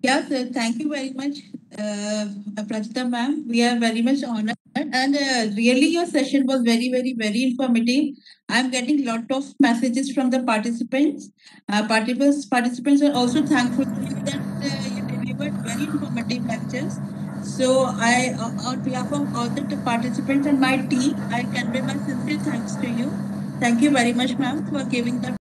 Yeah, sir. Thank you very much, Prajita ma'am. We are very much honored, and really your session was very informative. I'm getting lot of messages from the participants. Participants are also thankful to you that you delivered very informative lectures. So I, on behalf of all the participants and my team, I convey my sincere thanks to you. Thank you very much, ma'am, for giving the